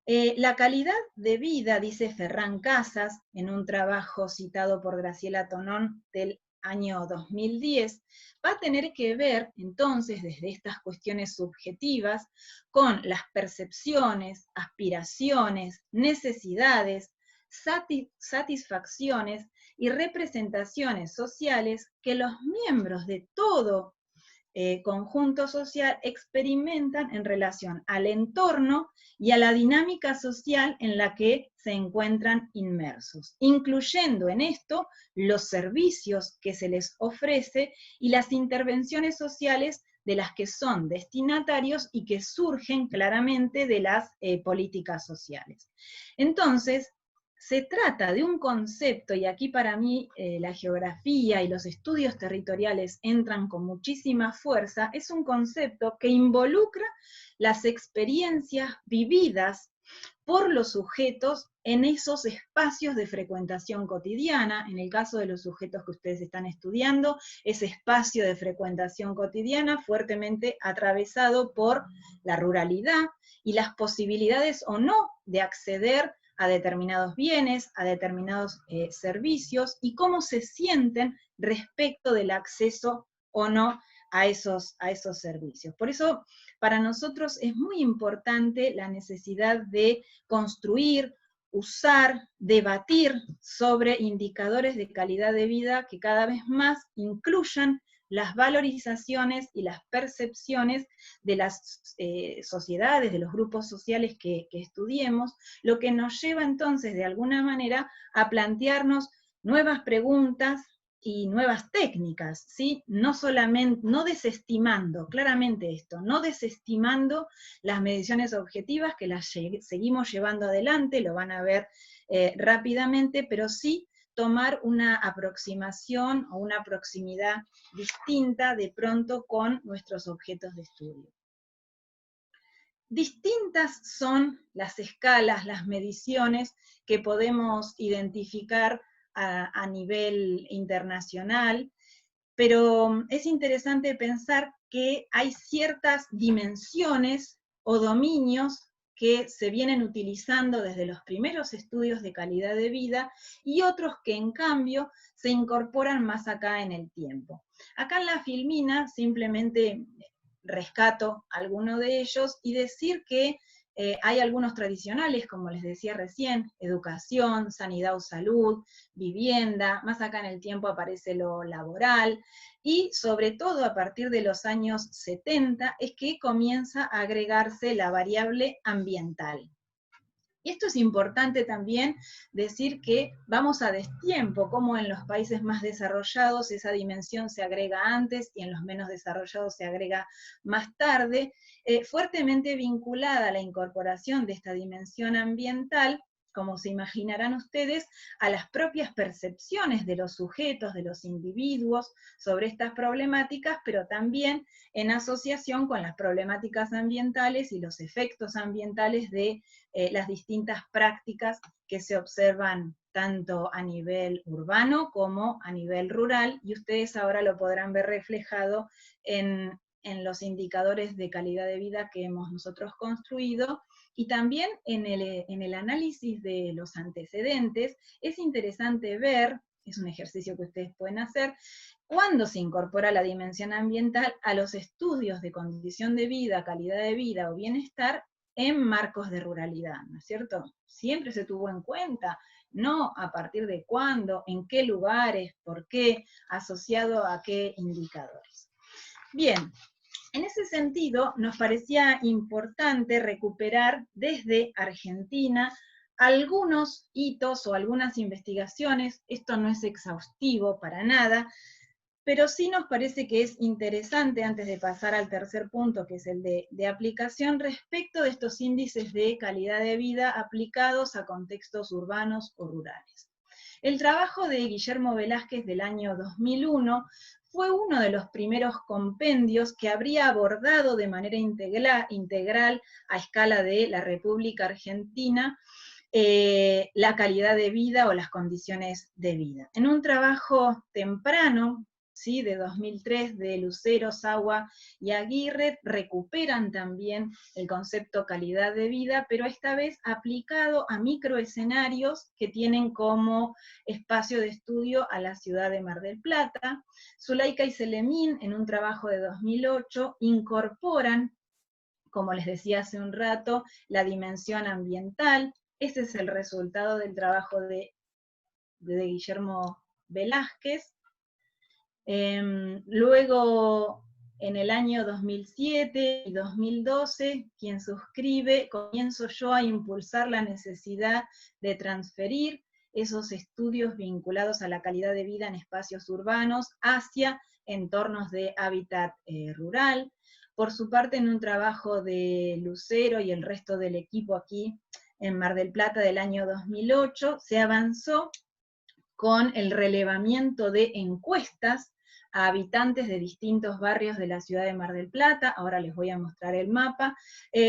La calidad de vida, dice Ferran Casas, en un trabajo citado por Graciela Tonón del año 2010, va a tener que ver entonces desde estas cuestiones subjetivas con las percepciones, aspiraciones, necesidades, satisfacciones y representaciones sociales que los miembros de todo conjunto social experimentan en relación al entorno y a la dinámica social en la que se encuentran inmersos, incluyendo en esto los servicios que se les ofrece y las intervenciones sociales de las que son destinatarios y que surgen claramente de las políticas sociales. Entonces, se trata de un concepto, y aquí para mí la geografía y los estudios territoriales entran con muchísima fuerza, es un concepto que involucra las experiencias vividas por los sujetos en esos espacios de frecuentación cotidiana. En el caso de los sujetos que ustedes están estudiando, ese espacio de frecuentación cotidiana fuertemente atravesado por la ruralidad y las posibilidades o no de acceder a determinados bienes, a determinados servicios, y cómo se sienten respecto del acceso o no a esos servicios. Por eso, para nosotros es muy importante la necesidad de construir, usar, debatir sobre indicadores de calidad de vida que cada vez más incluyan las valorizaciones y las percepciones de las sociedades, de los grupos sociales que estudiemos, lo que nos lleva entonces de alguna manera a plantearnos nuevas preguntas y nuevas técnicas, ¿sí? No solamente, no desestimando, claramente esto, no desestimando las mediciones objetivas, que las seguimos llevando adelante, lo van a ver rápidamente, pero sí tomar una aproximación o una proximidad distinta de pronto con nuestros objetos de estudio. Distintas son las escalas, las mediciones que podemos identificar a nivel internacional, pero es interesante pensar que hay ciertas dimensiones o dominios que se vienen utilizando desde los primeros estudios de calidad de vida y otros que en cambio se incorporan más acá en el tiempo. Acá en la filmina simplemente rescato alguno de ellos y decir que hay algunos tradicionales, como les decía recién, educación, sanidad o salud, vivienda, más acá en el tiempo aparece lo laboral, y sobre todo a partir de los años 70 es que comienza a agregarse la variable ambiental. Y esto es importante también decir que vamos a destiempo, como en los países más desarrollados esa dimensión se agrega antes y en los menos desarrollados se agrega más tarde, fuertemente vinculada a la incorporación de esta dimensión ambiental, como se imaginarán ustedes, a las propias percepciones de los sujetos, de los individuos sobre estas problemáticas, pero también en asociación con las problemáticas ambientales y los efectos ambientales de las distintas prácticas que se observan tanto a nivel urbano como a nivel rural, y ustedes ahora lo podrán ver reflejado en los indicadores de calidad de vida que hemos nosotros construido, y también en el análisis de los antecedentes. Es interesante ver, es un ejercicio que ustedes pueden hacer, cuándo se incorpora la dimensión ambiental a los estudios de condición de vida, calidad de vida o bienestar en marcos de ruralidad, ¿no es cierto? Siempre se tuvo en cuenta, no a partir de cuándo, en qué lugares, por qué, asociado a qué indicadores. Bien, en ese sentido nos parecía importante recuperar desde Argentina algunos hitos o algunas investigaciones, esto no es exhaustivo para nada, pero sí nos parece que es interesante, antes de pasar al tercer punto, que es el de aplicación, respecto de estos índices de calidad de vida aplicados a contextos urbanos o rurales. El trabajo de Guillermo Velázquez del año 2001 fue uno de los primeros compendios que habría abordado de manera integral a escala de la República Argentina la calidad de vida o las condiciones de vida. En un trabajo temprano, ¿sí?, de 2003, de Lucero, Sagua y Aguirre, recuperan también el concepto calidad de vida, pero esta vez aplicado a microescenarios que tienen como espacio de estudio a la ciudad de Mar del Plata. Zulaika y Selemín, en un trabajo de 2008, incorporan, como les decía hace un rato, la dimensión ambiental. Ese es el resultado del trabajo de Guillermo Velázquez. Luego, en el año 2007 y 2012, quien suscribe, comienzo yo a impulsar la necesidad de transferir esos estudios vinculados a la calidad de vida en espacios urbanos hacia entornos de hábitat rural. Por su parte, en un trabajo de Lucero y el resto del equipo aquí en Mar del Plata del año 2008, se avanzó con el relevamiento de encuestas a habitantes de distintos barrios de la ciudad de Mar del Plata, ahora les voy a mostrar el mapa,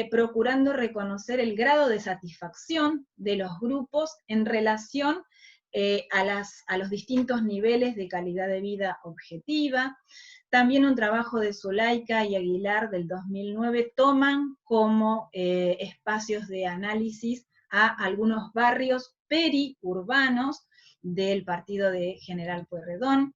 procurando reconocer el grado de satisfacción de los grupos en relación a los distintos niveles de calidad de vida objetiva. También un trabajo de Zulaika y Aguilar del 2009 toman como espacios de análisis a algunos barrios periurbanos del partido de General Pueyrredón.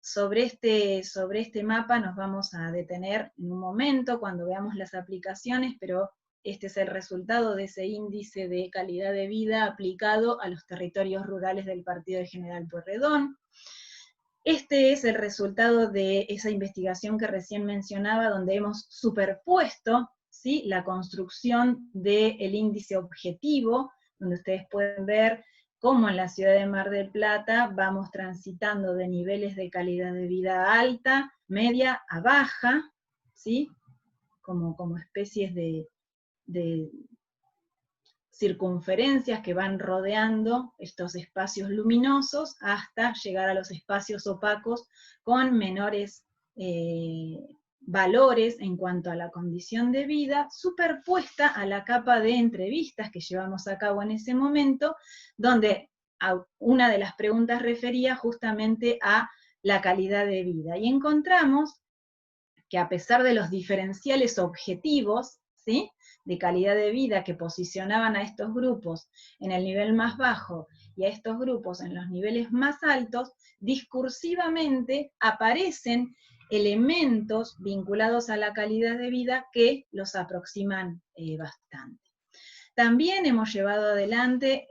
Sobre este mapa nos vamos a detener en un momento cuando veamos las aplicaciones, pero este es el resultado de ese índice de calidad de vida aplicado a los territorios rurales del partido de General Pueyrredón. Este es el resultado de esa investigación que recién mencionaba, donde hemos superpuesto, ¿sí?, la construcción del índice objetivo, donde ustedes pueden ver cómo en la ciudad de Mar del Plata vamos transitando de niveles de calidad de vida alta, media a baja, ¿sí?, como especies de circunferencias que van rodeando estos espacios luminosos hasta llegar a los espacios opacos con menores valores en cuanto a la condición de vida, superpuesta a la capa de entrevistas que llevamos a cabo en ese momento, donde una de las preguntas refería justamente a la calidad de vida. Y encontramos que a pesar de los diferenciales objetivos, ¿sí?, de calidad de vida que posicionaban a estos grupos en el nivel más bajo y a estos grupos en los niveles más altos, discursivamente aparecen elementos vinculados a la calidad de vida que los aproximan bastante. También hemos llevado adelante,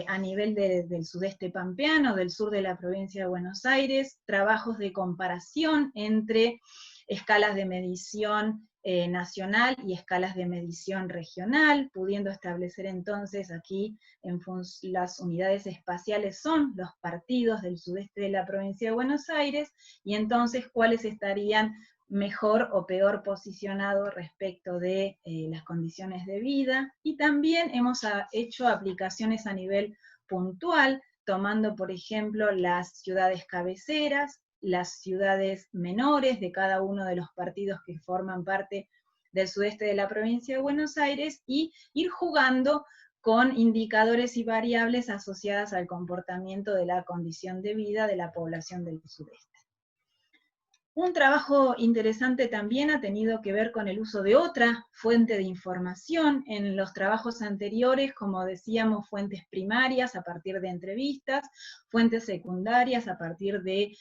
a nivel del sudeste pampeano, del sur de la provincia de Buenos Aires, trabajos de comparación entre escalas de medición nacional y escalas de medición regional, pudiendo establecer entonces aquí las unidades espaciales son los partidos del sudeste de la provincia de Buenos Aires, y entonces cuáles estarían mejor o peor posicionado respecto de las condiciones de vida, y también hemos hecho aplicaciones a nivel puntual, tomando por ejemplo las ciudades cabeceras, las ciudades menores de cada uno de los partidos que forman parte del sudeste de la provincia de Buenos Aires, y ir jugando con indicadores y variables asociadas al comportamiento de la condición de vida de la población del sudeste. Un trabajo interesante también ha tenido que ver con el uso de otra fuente de información. En los trabajos anteriores, como decíamos, fuentes primarias a partir de entrevistas, fuentes secundarias a partir de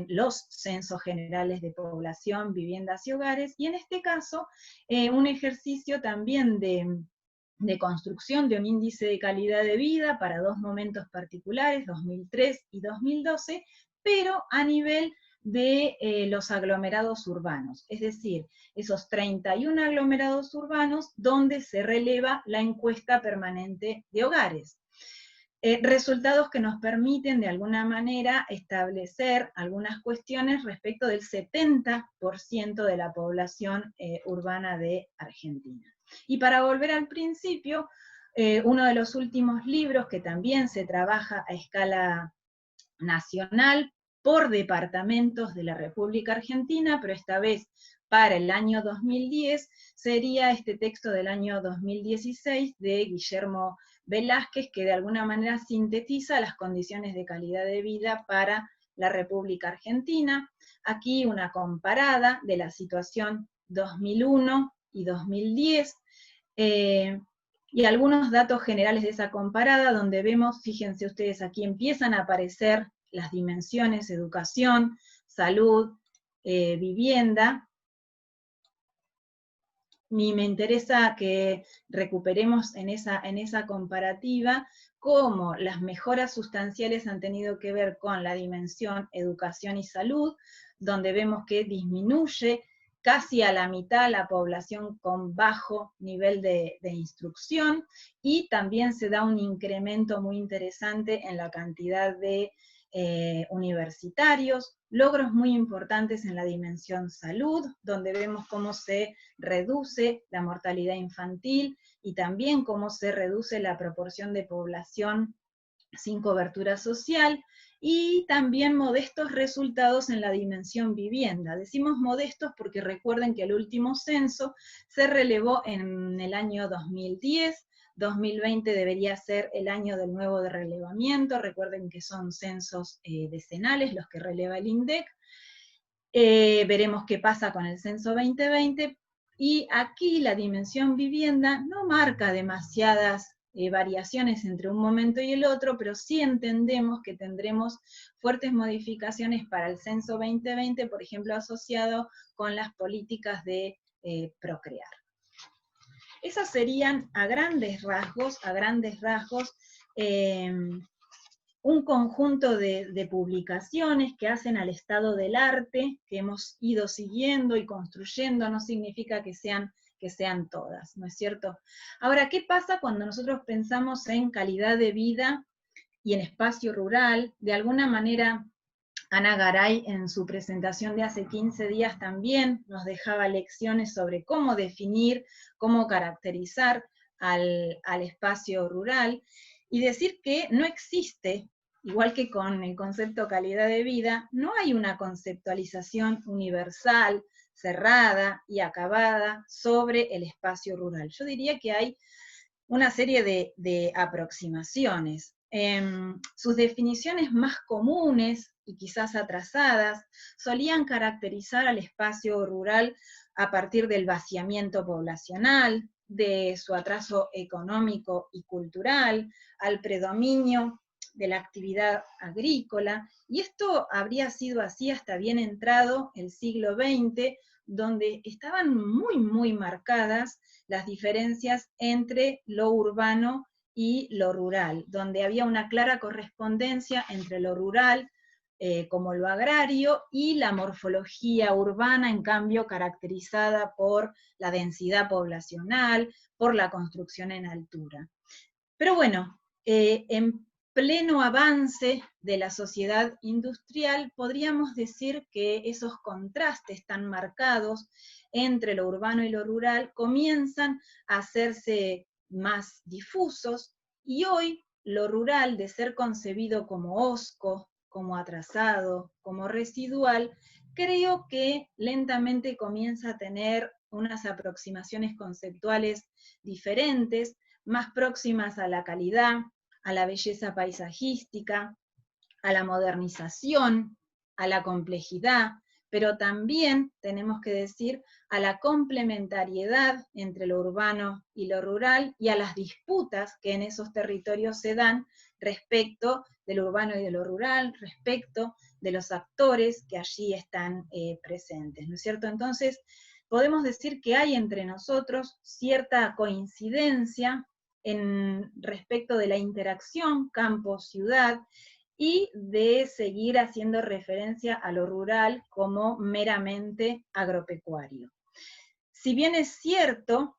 los censos generales de población, viviendas y hogares, y en este caso, un ejercicio también de construcción de un índice de calidad de vida para dos momentos particulares, 2003 y 2012, pero a nivel de los aglomerados urbanos, es decir, esos 31 aglomerados urbanos donde se releva la encuesta permanente de hogares. resultados que nos permiten de alguna manera establecer algunas cuestiones respecto del 70% de la población urbana de Argentina. Y para volver al principio, uno de los últimos libros que también se trabaja a escala nacional por departamentos de la República Argentina, pero esta vez para el año 2010, sería este texto del año 2016 de Guillermo Velázquez, que de alguna manera sintetiza las condiciones de calidad de vida para la República Argentina. Aquí una comparada de la situación 2001 y 2010, y algunos datos generales de esa comparada, donde vemos, fíjense ustedes, aquí empiezan a aparecer las dimensiones educación, salud, vivienda. Me interesa que recuperemos en esa comparativa cómo las mejoras sustanciales han tenido que ver con la dimensión educación y salud, donde vemos que disminuye casi a la mitad la población con bajo nivel de instrucción, y también se da un incremento muy interesante en la cantidad de universitarios, logros muy importantes en la dimensión salud, donde vemos cómo se reduce la mortalidad infantil y también cómo se reduce la proporción de población sin cobertura social, y también modestos resultados en la dimensión vivienda. Decimos modestos porque recuerden que el último censo se relevó en el año 2010, 2020 debería ser el año del nuevo de relevamiento, recuerden que son censos decenales los que releva el INDEC. Veremos qué pasa con el censo 2020, y aquí la dimensión vivienda no marca demasiadas variaciones entre un momento y el otro, pero sí entendemos que tendremos fuertes modificaciones para el censo 2020, por ejemplo, asociado con las políticas de procrear. Esas serían a grandes rasgos, un conjunto de publicaciones que hacen al estado del arte, que hemos ido siguiendo y construyendo. No significa que sean todas, ¿no es cierto? Ahora, ¿qué pasa cuando nosotros pensamos en calidad de vida y en espacio rural? De alguna manera, Ana Garay, en su presentación de hace 15 días, también nos dejaba lecciones sobre cómo definir, cómo caracterizar al espacio rural, y decir que no existe, igual que con el concepto calidad de vida, no hay una conceptualización universal, cerrada y acabada sobre el espacio rural. Yo diría que hay una serie de aproximaciones. Sus definiciones más comunes y quizás atrasadas solían caracterizar al espacio rural a partir del vaciamiento poblacional, de su atraso económico y cultural, al predominio de la actividad agrícola, y esto habría sido así hasta bien entrado el siglo XX, donde estaban muy, muy marcadas las diferencias entre lo urbano y lo rural, donde había una clara correspondencia entre lo rural como lo agrario y la morfología urbana, en cambio, caracterizada por la densidad poblacional, por la construcción en altura. Pero bueno, en pleno avance de la sociedad industrial, podríamos decir que esos contrastes tan marcados entre lo urbano y lo rural comienzan a hacerse más difusos, y hoy lo rural, de ser concebido como hosco, como atrasado, como residual, creo que lentamente comienza a tener unas aproximaciones conceptuales diferentes, más próximas a la calidad, a la belleza paisajística, a la modernización, a la complejidad, pero también tenemos que decir a la complementariedad entre lo urbano y lo rural, y a las disputas que en esos territorios se dan respecto del urbano y de lo rural, respecto de los actores que allí están presentes, ¿no es cierto? Entonces, podemos decir que hay entre nosotros cierta coincidencia respecto de la interacción campo-ciudad, y de seguir haciendo referencia a lo rural como meramente agropecuario. Si bien es cierto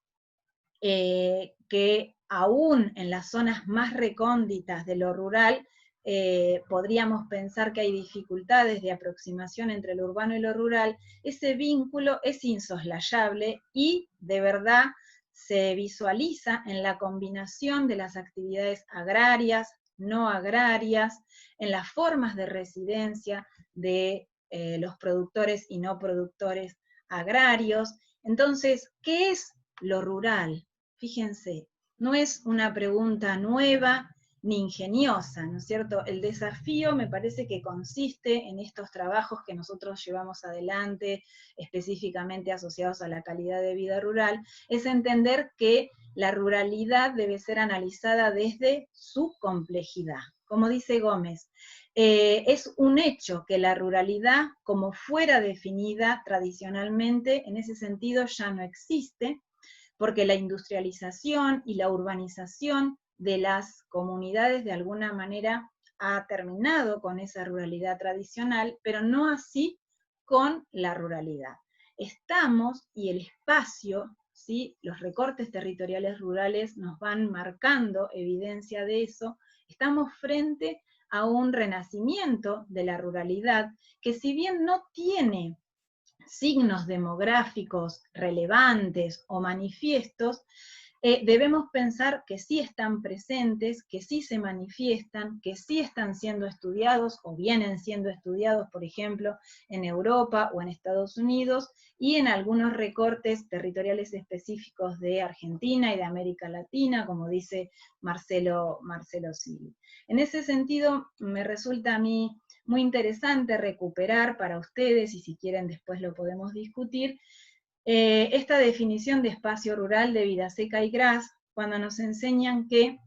que aún en las zonas más recónditas de lo rural, podríamos pensar que hay dificultades de aproximación entre lo urbano y lo rural, ese vínculo es insoslayable y de verdad se visualiza en la combinación de las actividades agrarias, no agrarias, en las formas de residencia de los productores y no productores agrarios. Entonces, ¿qué es lo rural? Fíjense, no es una pregunta nueva ni ingeniosa, ¿no es cierto? El desafío me parece que consiste en estos trabajos que nosotros llevamos adelante, específicamente asociados a la calidad de vida rural, es entender que la ruralidad debe ser analizada desde su complejidad. Como dice Gómez, es un hecho que la ruralidad, como fuera definida tradicionalmente, en ese sentido ya no existe, porque la industrialización y la urbanización de las comunidades de alguna manera ha terminado con esa ruralidad tradicional, pero no así con la ruralidad. Estamos, y el espacio, ¿sí? Los recortes territoriales rurales nos van marcando evidencia de eso, estamos frente a un renacimiento de la ruralidad que, si bien no tiene signos demográficos relevantes o manifiestos, debemos pensar que sí están presentes, que sí se manifiestan, que sí están siendo estudiados o vienen siendo estudiados, por ejemplo, en Europa o en Estados Unidos, y en algunos recortes territoriales específicos de Argentina y de América Latina, como dice Marcelo Silli. En ese sentido, me resulta a mí muy interesante recuperar para ustedes, y si quieren después lo podemos discutir, esta definición de espacio rural de Vidaseca y Gras, cuando nos enseñan que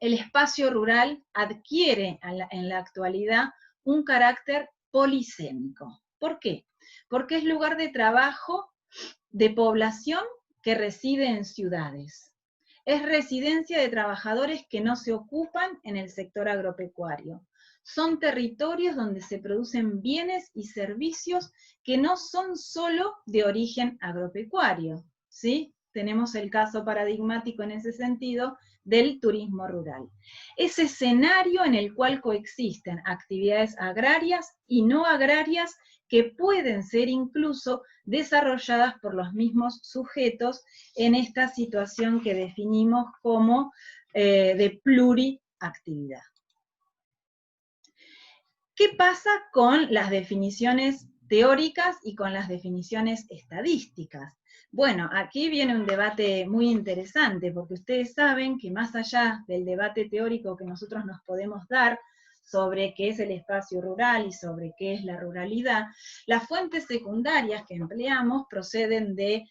el espacio rural adquiere en la actualidad un carácter polisémico. ¿Por qué? Porque es lugar de trabajo de población que reside en ciudades. Es residencia de trabajadores que no se ocupan en el sector agropecuario. Son territorios donde se producen bienes y servicios que no son solo de origen agropecuario, ¿sí? Tenemos el caso paradigmático en ese sentido del turismo rural. Ese escenario en el cual coexisten actividades agrarias y no agrarias que pueden ser incluso desarrolladas por los mismos sujetos en esta situación que definimos como de pluriactividad. ¿Qué pasa con las definiciones teóricas y con las definiciones estadísticas? Bueno, aquí viene un debate muy interesante, porque ustedes saben que más allá del debate teórico que nosotros nos podemos dar sobre qué es el espacio rural y sobre qué es la ruralidad, las fuentes secundarias que empleamos proceden de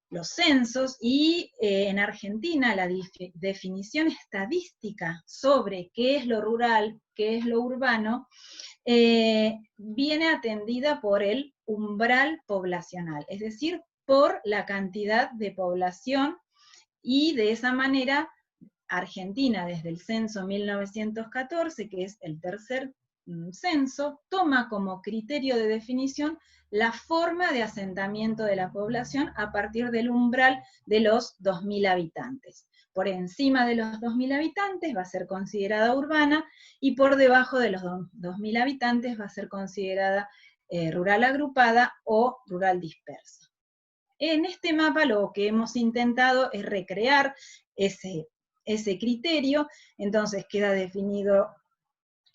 los censos y en Argentina la definición estadística sobre qué es lo rural, qué es lo urbano, viene atendida por el umbral poblacional, es decir, por la cantidad de población, y de esa manera Argentina, desde el censo 1914, que es el tercer censo, toma como criterio de definición la forma de asentamiento de la población a partir del umbral de los 2.000 habitantes. Por encima de los 2.000 habitantes va a ser considerada urbana, y por debajo de los 2.000 habitantes va a ser considerada rural agrupada o rural dispersa. En este mapa lo que hemos intentado es recrear ese criterio, entonces queda definido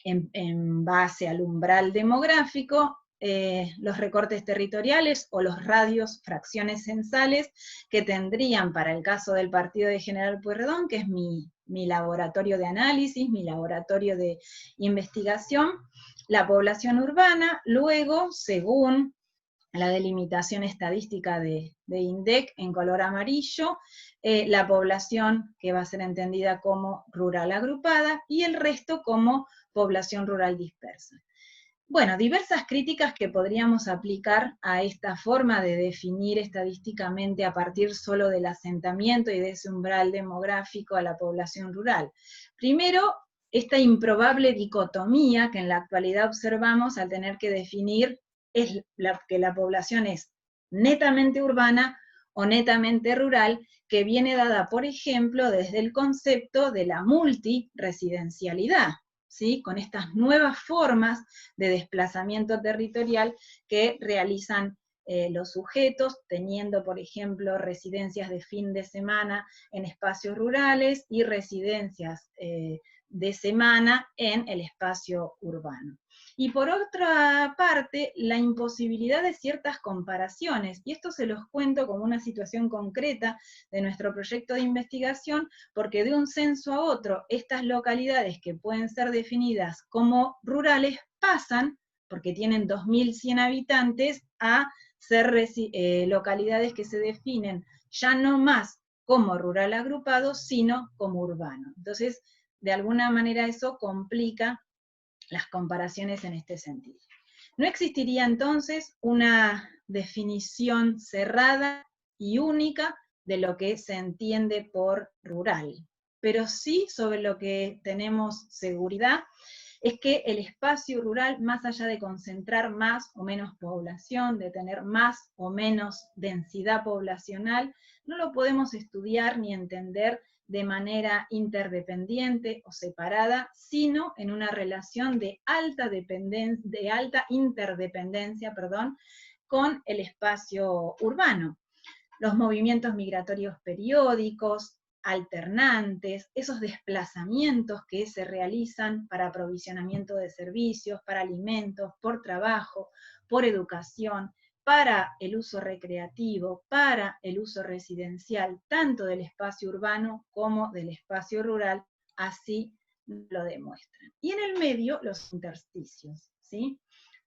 en base al umbral demográfico, los recortes territoriales o los radios, fracciones censales, que tendrían para el caso del partido de General Pueyrredón, que es mi laboratorio de análisis, mi laboratorio de investigación, la población urbana. Luego, según la delimitación estadística de INDEC en color amarillo, la población que va a ser entendida como rural agrupada, y el resto como población rural dispersa. Bueno, diversas críticas que podríamos aplicar a esta forma de definir estadísticamente a partir solo del asentamiento y de ese umbral demográfico a la población rural. Primero, esta improbable dicotomía que en la actualidad observamos al tener que definir que la población es netamente urbana o netamente rural, que viene dada, por ejemplo, desde el concepto de la multiresidencialidad, ¿sí? Con estas nuevas formas de desplazamiento territorial que realizan los sujetos, teniendo, por ejemplo, residencias de fin de semana en espacios rurales y residencias de semana en el espacio urbano. Y por otra parte, la imposibilidad de ciertas comparaciones, y esto se los cuento como una situación concreta de nuestro proyecto de investigación, porque de un censo a otro, estas localidades que pueden ser definidas como rurales pasan, porque tienen 2.100 habitantes, a ser localidades que se definen ya no más como rural agrupado, sino como urbano. Entonces, de alguna manera eso complica las comparaciones en este sentido. No existiría entonces una definición cerrada y única de lo que se entiende por rural, pero sí sobre lo que tenemos seguridad es que el espacio rural, más allá de concentrar más o menos población, de tener más o menos densidad poblacional, no lo podemos estudiar ni entender de manera interdependiente o separada, sino en una relación de alta interdependencia, con el espacio urbano. Los movimientos migratorios periódicos, alternantes, esos desplazamientos que se realizan para aprovisionamiento de servicios, para alimentos, por trabajo, por educación, para el uso recreativo, para el uso residencial, tanto del espacio urbano como del espacio rural, así lo demuestran. Y en el medio, los intersticios, ¿sí?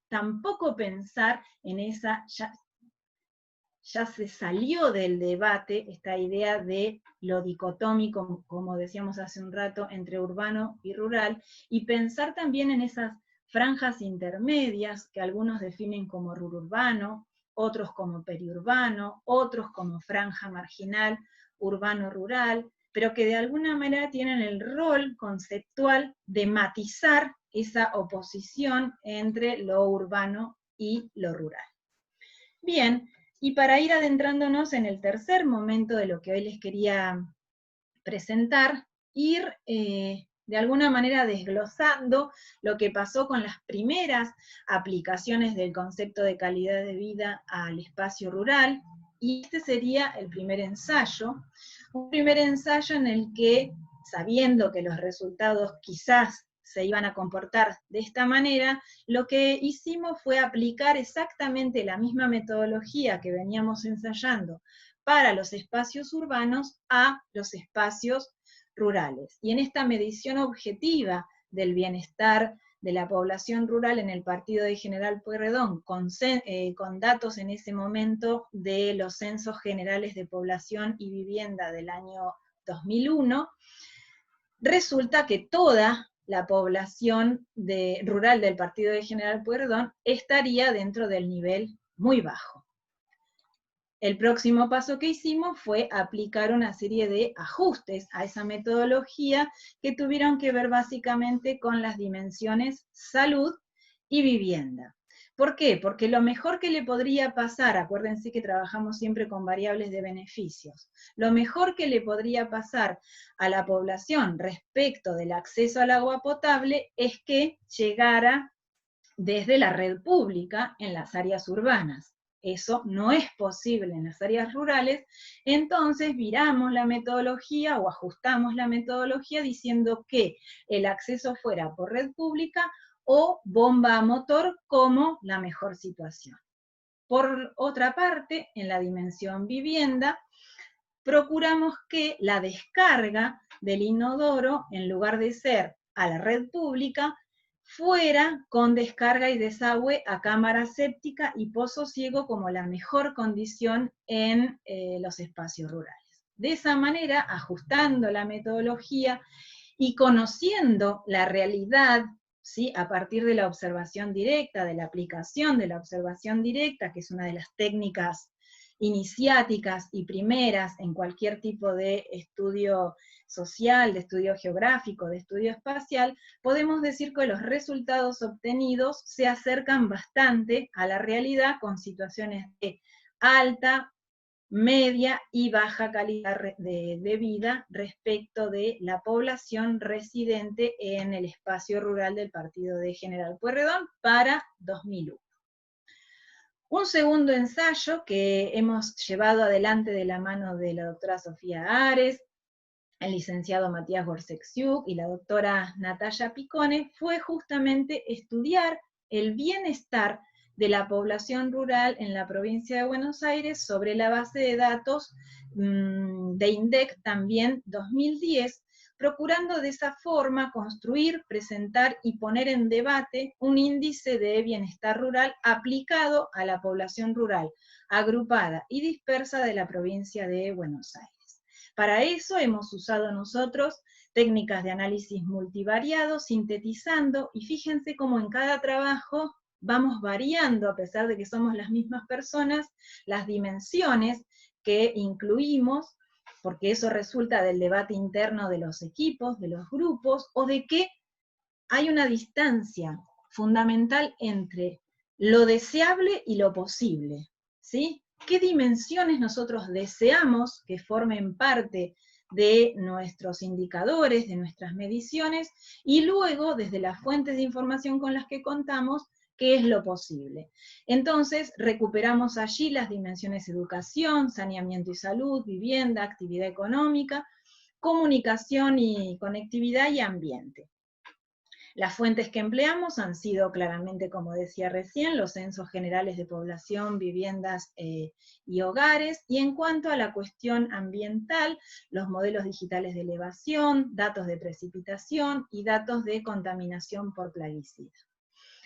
Tampoco pensar en esa, ya se salió del debate esta idea de lo dicotómico, como decíamos hace un rato, entre urbano y rural, y pensar también en esas franjas intermedias que algunos definen como rururbano, otros como periurbano, otros como franja marginal, urbano-rural, pero que de alguna manera tienen el rol conceptual de matizar esa oposición entre lo urbano y lo rural. Bien, y para ir adentrándonos en el tercer momento de lo que hoy les quería presentar, ir de alguna manera desglosando lo que pasó con las primeras aplicaciones del concepto de calidad de vida al espacio rural, y este sería el primer ensayo, un primer ensayo en el que, sabiendo que los resultados quizás se iban a comportar de esta manera, lo que hicimos fue aplicar exactamente la misma metodología que veníamos ensayando para los espacios urbanos a los espacios rurales. Y en esta medición objetiva del bienestar de la población rural en el partido de General Pueyrredón, con datos en ese momento de los censos generales de población y vivienda del año 2001, resulta que toda la población rural del partido de General Pueyrredón estaría dentro del nivel muy bajo. El próximo paso que hicimos fue aplicar una serie de ajustes a esa metodología que tuvieron que ver básicamente con las dimensiones salud y vivienda. ¿Por qué? Porque lo mejor que le podría pasar, acuérdense que trabajamos siempre con variables de beneficios, lo mejor que le podría pasar a la población respecto del acceso al agua potable es que llegara desde la red pública en las áreas urbanas. Eso no es posible en las áreas rurales, entonces viramos la metodología o ajustamos la metodología diciendo que el acceso fuera por red pública o bomba a motor como la mejor situación. Por otra parte, en la dimensión vivienda, procuramos que la descarga del inodoro, en lugar de ser a la red pública, fuera con descarga y desagüe a cámara séptica y pozo ciego como la mejor condición en los espacios rurales. De esa manera, ajustando la metodología y conociendo la realidad, ¿sí? A partir de la observación directa, de la aplicación de la observación directa, que es una de las técnicas iniciáticas y primeras en cualquier tipo de estudio social, de estudio geográfico, de estudio espacial, podemos decir que los resultados obtenidos se acercan bastante a la realidad con situaciones de alta media y baja calidad de vida respecto de la población residente en el espacio rural del partido de General Pueyrredón para 2001. Un segundo ensayo que hemos llevado adelante de la mano de la doctora Sofía Ares, el licenciado Matías Gorseksiuk y la doctora Natalia Picone, fue justamente estudiar el bienestar de la población rural en la provincia de Buenos Aires sobre la base de datos de INDEC también 2010, procurando de esa forma construir, presentar y poner en debate un índice de bienestar rural aplicado a la población rural, agrupada y dispersa de la provincia de Buenos Aires. Para eso hemos usado nosotros técnicas de análisis multivariado, sintetizando, y fíjense cómo en cada trabajo vamos variando, a pesar de que somos las mismas personas, las dimensiones que incluimos, porque eso resulta del debate interno de los equipos, de los grupos, o de que hay una distancia fundamental entre lo deseable y lo posible, ¿sí? ¿Qué dimensiones nosotros deseamos que formen parte de nuestros indicadores, de nuestras mediciones, y luego, desde las fuentes de información con las que contamos, qué es lo posible? Entonces, recuperamos allí las dimensiones educación, saneamiento y salud, vivienda, actividad económica, comunicación y conectividad y ambiente. Las fuentes que empleamos han sido claramente, como decía recién, los censos generales de población, viviendas y hogares, y en cuanto a la cuestión ambiental, los modelos digitales de elevación, datos de precipitación y datos de contaminación por plaguicida.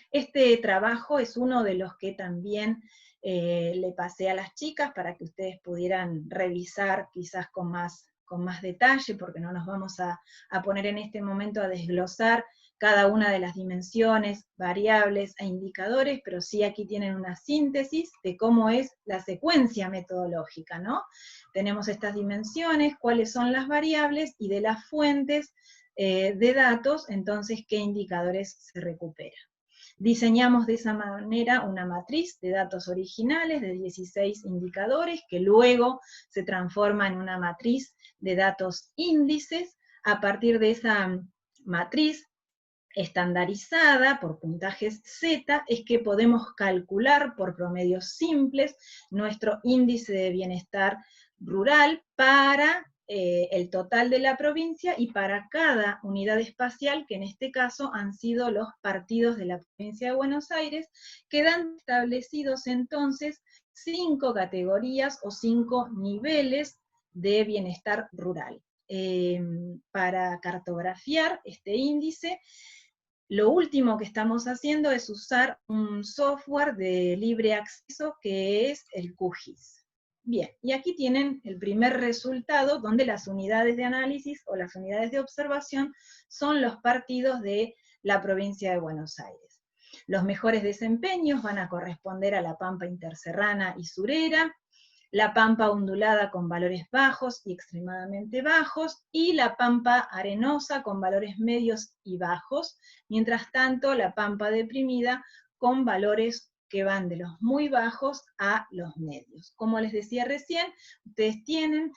Este trabajo es uno de los que también le pasé a las chicas para que ustedes pudieran revisar quizás con más detalle, porque no nos vamos a poner en este momento a desglosar cada una de las dimensiones, variables e indicadores, pero sí aquí tienen una síntesis de cómo es la secuencia metodológica, ¿no? Tenemos estas dimensiones, cuáles son las variables, y de las fuentes de datos, entonces, qué indicadores se recuperan. Diseñamos de esa manera una matriz de datos originales de 16 indicadores, que luego se transforma en una matriz de datos índices. A partir de esa matriz estandarizada por puntajes Z, es que podemos calcular por promedios simples nuestro índice de bienestar rural para el total de la provincia y para cada unidad espacial, que en este caso han sido los partidos de la provincia de Buenos Aires. Quedan establecidos entonces 5 categorías o 5 niveles de bienestar rural. Para cartografiar este índice, lo último que estamos haciendo es usar un software de libre acceso que es el QGIS. Bien, y aquí tienen el primer resultado, donde las unidades de análisis o las unidades de observación son los partidos de la provincia de Buenos Aires. Los mejores desempeños van a corresponder a la Pampa interserrana y surera, la Pampa ondulada con valores bajos y extremadamente bajos, y la Pampa arenosa con valores medios y bajos, mientras tanto la Pampa deprimida con valores que van de los muy bajos a los medios. Como les decía recién, ustedes tienen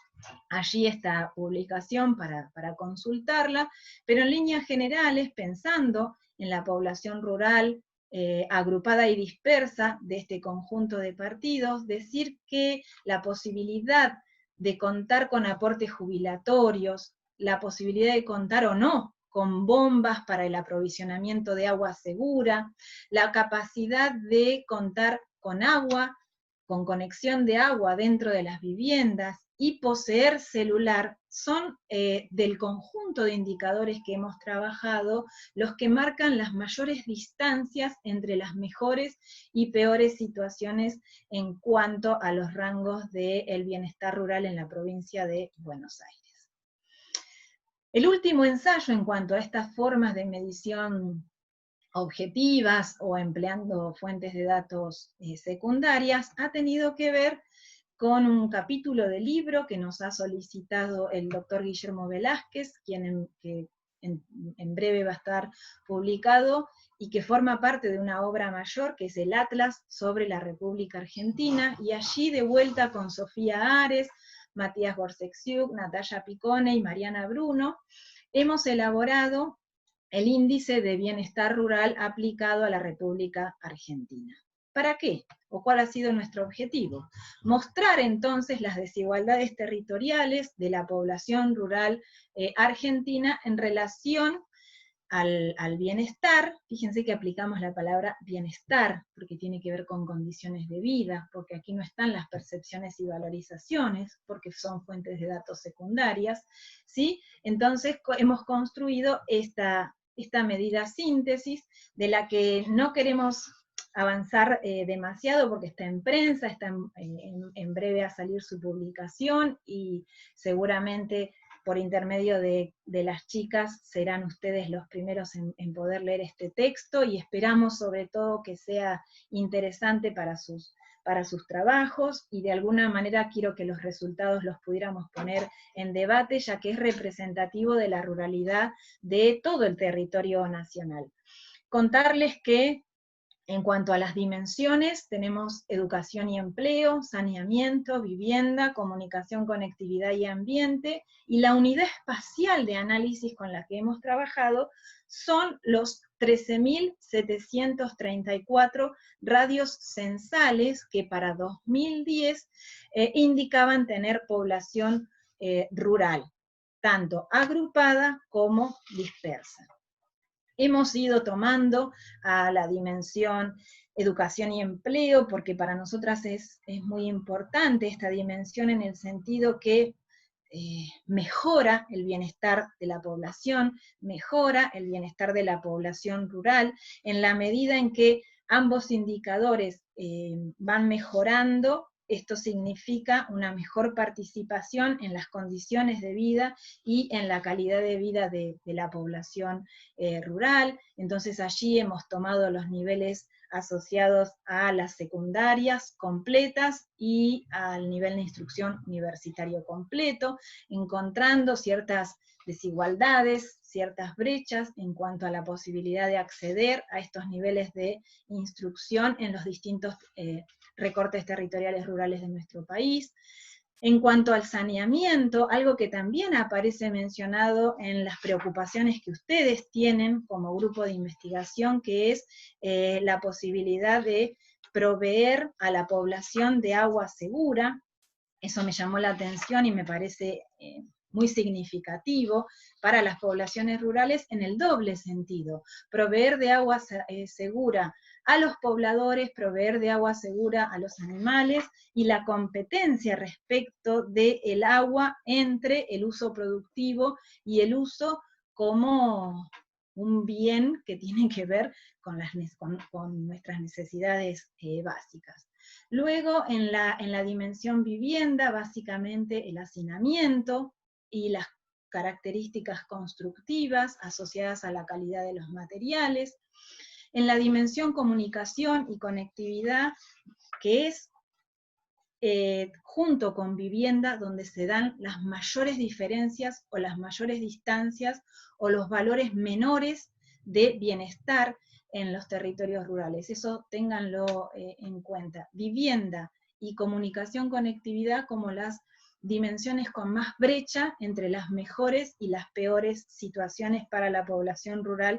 allí esta publicación para consultarla, pero en líneas generales, pensando en la población rural agrupada y dispersa de este conjunto de partidos, decir que la posibilidad de contar con aportes jubilatorios, la posibilidad de contar o no con bombas para el aprovisionamiento de agua segura, la capacidad de contar con agua, con conexión de agua dentro de las viviendas, y poseer celular, son del conjunto de indicadores que hemos trabajado los que marcan las mayores distancias entre las mejores y peores situaciones en cuanto a los rangos del bienestar rural en la provincia de Buenos Aires. El último ensayo en cuanto a estas formas de medición objetivas o empleando fuentes de datos secundarias ha tenido que ver con un capítulo de libro que nos ha solicitado el doctor Guillermo Velázquez, quien en breve va a estar publicado, y que forma parte de una obra mayor que es el Atlas sobre la República Argentina, y allí de vuelta con Sofía Ares, Matías Borsexiuk, Natalia Picone y Mariana Bruno, hemos elaborado el índice de bienestar rural aplicado a la República Argentina. ¿Para qué? ¿O cuál ha sido nuestro objetivo? Mostrar entonces las desigualdades territoriales de la población rural argentina en relación al bienestar. Fíjense que aplicamos la palabra bienestar, porque tiene que ver con condiciones de vida, porque aquí no están las percepciones y valorizaciones, porque son fuentes de datos secundarias, ¿sí? Entonces hemos construido esta medida síntesis, de la que no queremos avanzar demasiado, porque está en prensa, está en breve a salir su publicación, y seguramente por intermedio de las chicas serán ustedes los primeros en poder leer este texto, y esperamos sobre todo que sea interesante para sus trabajos, y de alguna manera quiero que los resultados los pudiéramos poner en debate, ya que es representativo de la ruralidad de todo el territorio nacional. Contarles que en cuanto a las dimensiones, tenemos educación y empleo, saneamiento, vivienda, comunicación, conectividad y ambiente, y la unidad espacial de análisis con la que hemos trabajado son los 13.734 radios censales que para 2010 indicaban tener población rural, tanto agrupada como dispersa. Hemos ido tomando a la dimensión educación y empleo, porque para nosotras es muy importante esta dimensión, en el sentido que mejora el bienestar de la población, mejora el bienestar de la población rural, en la medida en que ambos indicadores van mejorando. Esto significa una mejor participación en las condiciones de vida y en la calidad de vida de la población rural. Entonces allí hemos tomado los niveles asociados a las secundarias completas y al nivel de instrucción universitario completo, encontrando ciertas desigualdades, ciertas brechas en cuanto a la posibilidad de acceder a estos niveles de instrucción en los distintos recortes territoriales rurales de nuestro país. En cuanto al saneamiento, algo que también aparece mencionado en las preocupaciones que ustedes tienen como grupo de investigación, que es la posibilidad de proveer a la población de agua segura. Eso me llamó la atención y me parece muy significativo para las poblaciones rurales en el doble sentido: proveer de agua segura a los pobladores, proveer de agua segura a los animales, y la competencia respecto del agua entre el uso productivo y el uso como un bien que tiene que ver con nuestras necesidades básicas. Luego, en la dimensión vivienda, básicamente el hacinamiento y las características constructivas asociadas a la calidad de los materiales. En la dimensión comunicación y conectividad, que es junto con vivienda donde se dan las mayores diferencias o las mayores distancias o los valores menores de bienestar en los territorios rurales. Eso ténganlo en cuenta. Vivienda y comunicación, conectividad como las dimensiones con más brecha entre las mejores y las peores situaciones para la población rural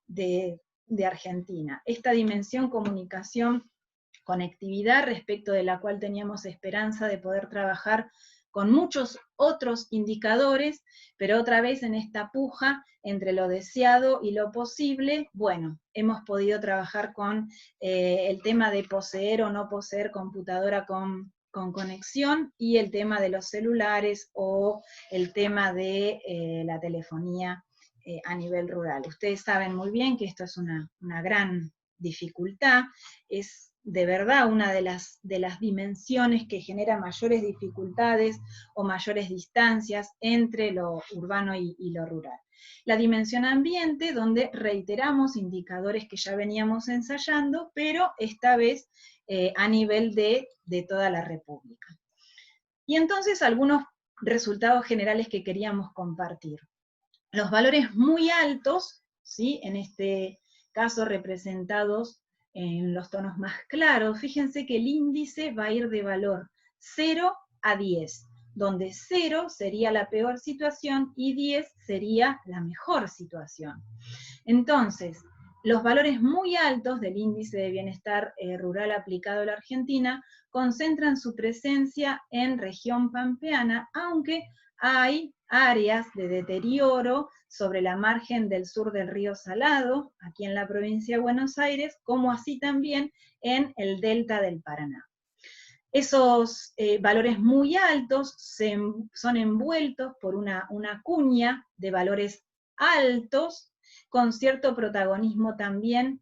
de Argentina. Esta dimensión comunicación, conectividad, respecto de la cual teníamos esperanza de poder trabajar con muchos otros indicadores, pero otra vez en esta puja entre lo deseado y lo posible, bueno, hemos podido trabajar con el tema de poseer o no poseer computadora con conexión, y el tema de los celulares o el tema de la telefonía a nivel rural. Ustedes saben muy bien que esto es una gran dificultad, es de verdad una de las dimensiones que genera mayores dificultades o mayores distancias entre lo urbano y lo rural. La dimensión ambiente, donde reiteramos indicadores que ya veníamos ensayando, pero esta vez a nivel de toda la República. Y entonces algunos resultados generales que queríamos compartir. Los valores muy altos, ¿sí?, en este caso representados en los tonos más claros, fíjense que el índice va a ir de valor 0 a 10, donde 0 sería la peor situación y 10 sería la mejor situación. Entonces, los valores muy altos del índice de bienestar rural aplicado a la Argentina concentran su presencia en región pampeana, aunque hay áreas de deterioro sobre la margen del sur del río Salado, aquí en la provincia de Buenos Aires, como así también en el delta del Paraná. Esos valores muy altos son envueltos por una cuña de valores altos, con cierto protagonismo también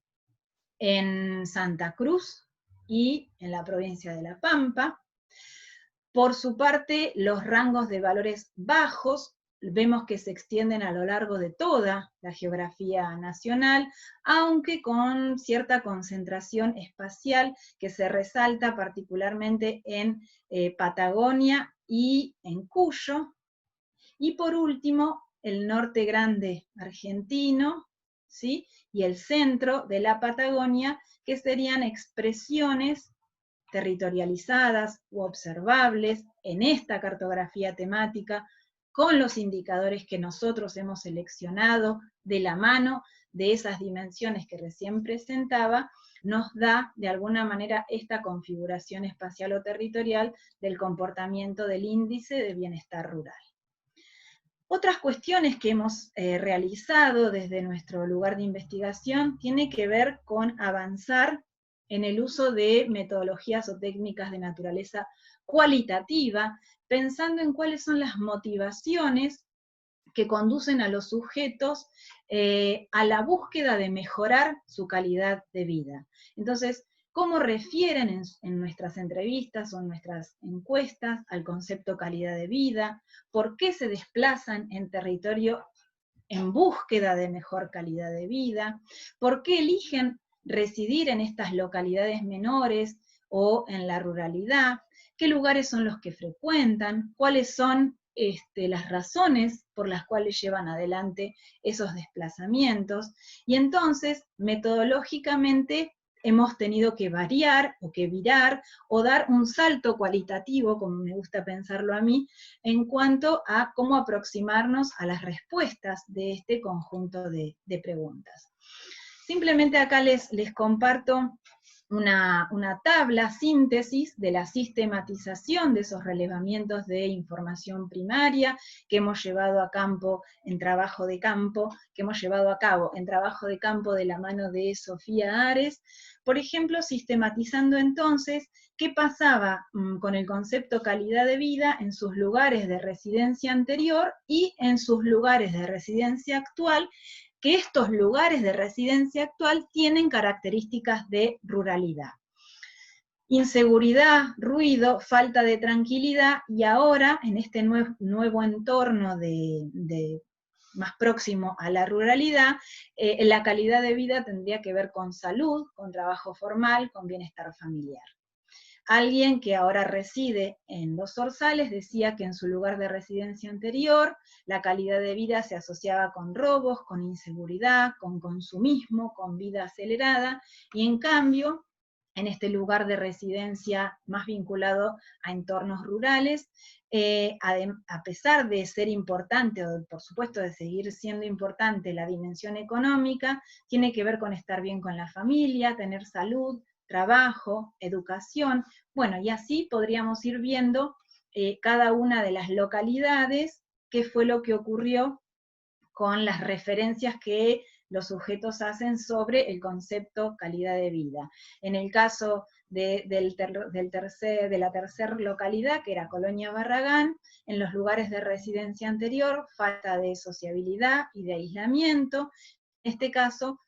en Santa Cruz y en la provincia de La Pampa. Por su parte, los rangos de valores bajos vemos que se extienden a lo largo de toda la geografía nacional, aunque con cierta concentración espacial que se resalta particularmente en Patagonia y en Cuyo. Y por último, el norte grande argentino, ¿sí? Y el centro de la Patagonia, que serían expresiones territorializadas u observables en esta cartografía temática, con los indicadores que nosotros hemos seleccionado de la mano de esas dimensiones que recién presentaba, nos da de alguna manera esta configuración espacial o territorial del comportamiento del índice de bienestar rural. Otras cuestiones que hemos realizado desde nuestro lugar de investigación tiene que ver con avanzar en el uso de metodologías o técnicas de naturaleza cualitativa, pensando en cuáles son las motivaciones que conducen a los sujetos a la búsqueda de mejorar su calidad de vida. Entonces, ¿cómo refieren en nuestras entrevistas o en nuestras encuestas al concepto calidad de vida? ¿Por qué se desplazan en territorio en búsqueda de mejor calidad de vida? ¿Por qué eligen residir en estas localidades menores o en la ruralidad? ¿Qué lugares son los que frecuentan? ¿Cuáles son las razones por las cuales llevan adelante esos desplazamientos? Y entonces, metodológicamente, hemos tenido que variar o que virar o dar un salto cualitativo, como me gusta pensarlo a mí, en cuanto a cómo aproximarnos a las respuestas de este conjunto de preguntas. Simplemente acá les comparto una tabla síntesis de la sistematización de esos relevamientos de información primaria que hemos llevado a cabo en trabajo de campo de la mano de Sofía Ares, por ejemplo, sistematizando entonces qué pasaba con el concepto calidad de vida en sus lugares de residencia anterior y en sus lugares de residencia actual, que estos lugares de residencia actual tienen características de ruralidad. Inseguridad, ruido, falta de tranquilidad, y ahora, en este nuevo entorno más próximo a la ruralidad, la calidad de vida tendría que ver con salud, con trabajo formal, con bienestar familiar. Alguien que ahora reside en Los Orzales decía que en su lugar de residencia anterior la calidad de vida se asociaba con robos, con inseguridad, con consumismo, con vida acelerada, y en cambio, en este lugar de residencia más vinculado a entornos rurales, a pesar de ser importante, o por supuesto de seguir siendo importante la dimensión económica, tiene que ver con estar bien con la familia, tener salud, trabajo, educación, bueno, y así podríamos ir viendo cada una de las localidades, qué fue lo que ocurrió con las referencias que los sujetos hacen sobre el concepto calidad de vida. En el caso de la tercera localidad, que era Colonia Barragán, en los lugares de residencia anterior, falta de sociabilidad y de aislamiento. En este caso,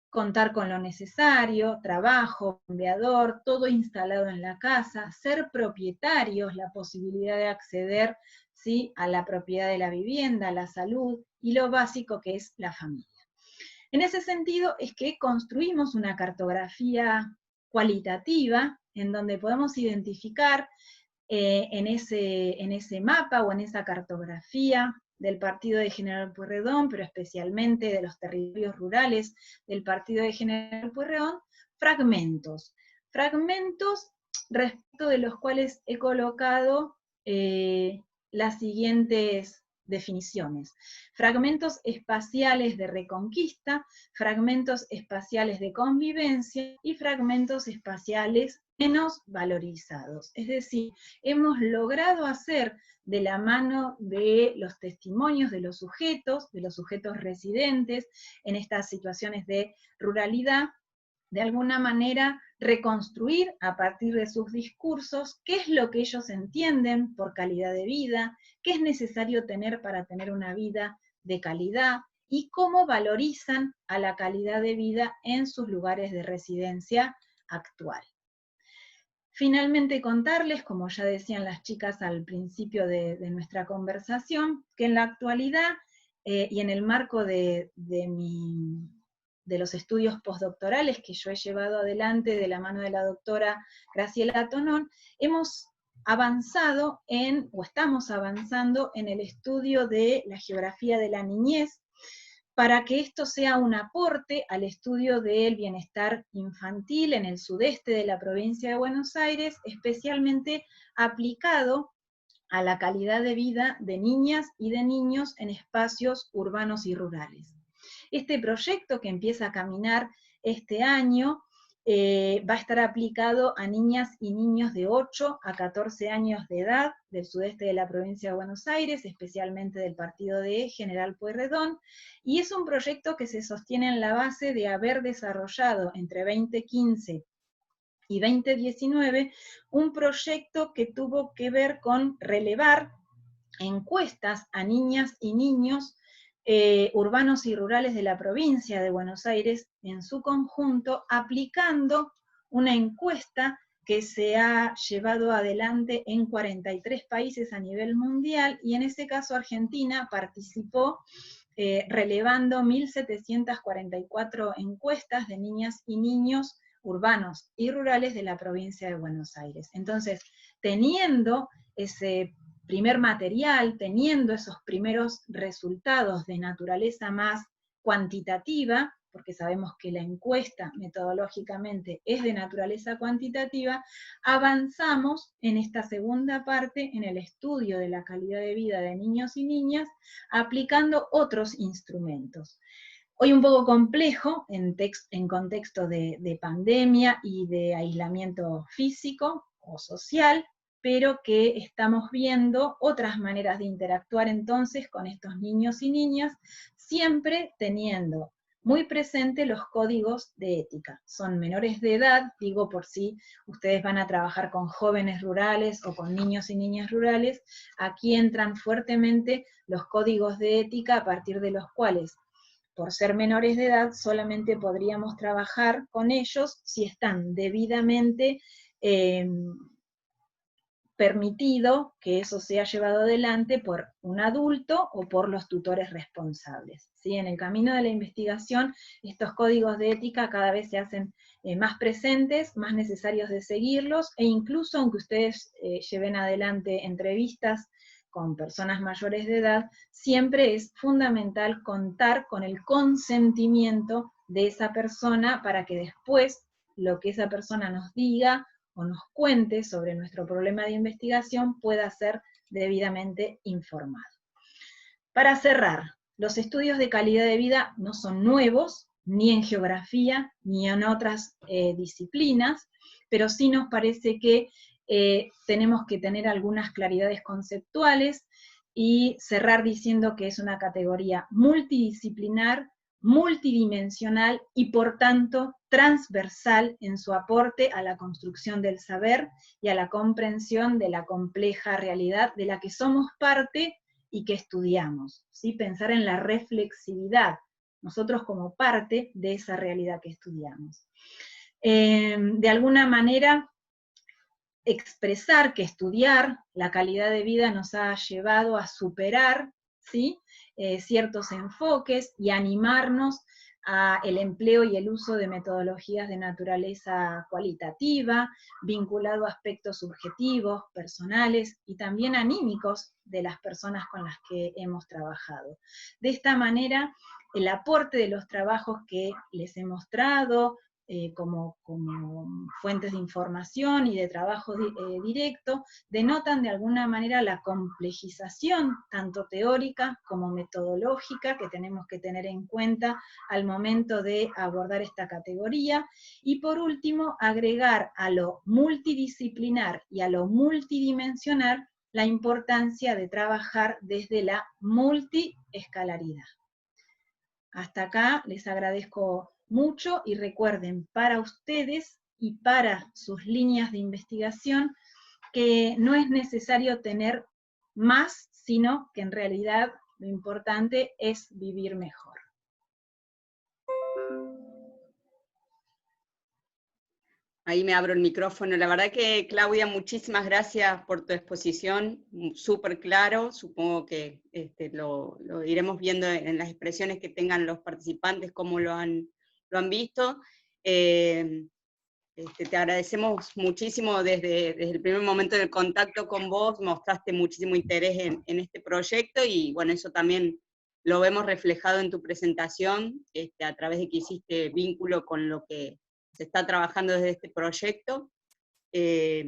contar con lo necesario, trabajo, bombeador, todo instalado en la casa, ser propietarios, la posibilidad de acceder, ¿sí?, a la propiedad de la vivienda, a la salud, y lo básico que es la familia. En ese sentido es que construimos una cartografía cualitativa en donde podemos identificar en ese mapa o en esa cartografía del partido de General Pueyrredón, pero especialmente de los territorios rurales del partido de General Pueyrredón, fragmentos. Fragmentos respecto de los cuales he colocado las siguientes definiciones. Fragmentos espaciales de reconquista, fragmentos espaciales de convivencia y fragmentos espaciales menos valorizados. Es decir, hemos logrado hacer de la mano de los testimonios de los sujetos residentes en estas situaciones de ruralidad, de alguna manera reconstruir a partir de sus discursos qué es lo que ellos entienden por calidad de vida, qué es necesario tener para tener una vida de calidad, y cómo valorizan a la calidad de vida en sus lugares de residencia actual. Finalmente contarles, como ya decían las chicas al principio de nuestra conversación, que en la actualidad y en el marco de los estudios postdoctorales que yo he llevado adelante de la mano de la doctora Graciela Tonón, hemos avanzado o estamos avanzando en el estudio de la geografía de la niñez, para que esto sea un aporte al estudio del bienestar infantil en el sudeste de la provincia de Buenos Aires, especialmente aplicado a la calidad de vida de niñas y de niños en espacios urbanos y rurales. Este proyecto, que empieza a caminar este año, va a estar aplicado a niñas y niños de 8 a 14 años de edad del sudeste de la provincia de Buenos Aires, especialmente del partido de General Pueyrredón, y es un proyecto que se sostiene en la base de haber desarrollado entre 2015 y 2019 un proyecto que tuvo que ver con relevar encuestas a niñas y niños urbanos y rurales de la provincia de Buenos Aires en su conjunto, aplicando una encuesta que se ha llevado adelante en 43 países a nivel mundial, y en ese caso Argentina participó relevando 1.744 encuestas de niñas y niños urbanos y rurales de la provincia de Buenos Aires. Entonces, teniendo ese primer material, teniendo esos primeros resultados de naturaleza más cuantitativa, porque sabemos que la encuesta metodológicamente es de naturaleza cuantitativa, avanzamos en esta segunda parte en el estudio de la calidad de vida de niños y niñas, aplicando otros instrumentos. Hoy un poco complejo en contexto de pandemia y de aislamiento físico o social, pero que estamos viendo otras maneras de interactuar entonces con estos niños y niñas, siempre teniendo muy presente los códigos de ética. Son menores de edad, digo por si ustedes van a trabajar con jóvenes rurales o con niños y niñas rurales, aquí entran fuertemente los códigos de ética a partir de los cuales, por ser menores de edad, solamente podríamos trabajar con ellos si están debidamente permitido que eso sea llevado adelante por un adulto o por los tutores responsables. ¿Sí? En el camino de la investigación, estos códigos de ética cada vez se hacen más presentes, más necesarios de seguirlos, e incluso aunque ustedes lleven adelante entrevistas con personas mayores de edad, siempre es fundamental contar con el consentimiento de esa persona para que después lo que esa persona nos diga o nos cuente sobre nuestro problema de investigación pueda ser debidamente informado. Para cerrar, los estudios de calidad de vida no son nuevos, ni en geografía, ni en otras disciplinas, pero sí nos parece que tenemos que tener algunas claridades conceptuales y cerrar diciendo que es una categoría multidisciplinar, multidimensional y por tanto transversal en su aporte a la construcción del saber y a la comprensión de la compleja realidad de la que somos parte y que estudiamos, ¿sí? Pensar en la reflexividad, nosotros como parte de esa realidad que estudiamos. De alguna manera, expresar que estudiar la calidad de vida nos ha llevado a superar, ¿sí? Ciertos enfoques y animarnos el empleo y el uso de metodologías de naturaleza cualitativa, vinculado a aspectos subjetivos, personales y también anímicos de las personas con las que hemos trabajado. De esta manera, el aporte de los trabajos que les he mostrado, como fuentes de información y de trabajo directo, denotan de alguna manera la complejización, tanto teórica como metodológica, que tenemos que tener en cuenta al momento de abordar esta categoría, y por último, agregar a lo multidisciplinar y a lo multidimensional la importancia de trabajar desde la multiescalaridad. Hasta acá les agradezco mucho y recuerden, para ustedes y para sus líneas de investigación, que no es necesario tener más, sino que en realidad lo importante es vivir mejor. Ahí me abro el micrófono. La verdad que, Claudia, muchísimas gracias por tu exposición, súper claro. Supongo que lo iremos viendo en las expresiones que tengan los participantes, cómo lo han visto. Te agradecemos muchísimo desde el primer momento del contacto con vos, mostraste muchísimo interés en este proyecto, y bueno, eso también lo vemos reflejado en tu presentación, a través de que hiciste vínculo con lo que se está trabajando desde este proyecto. Es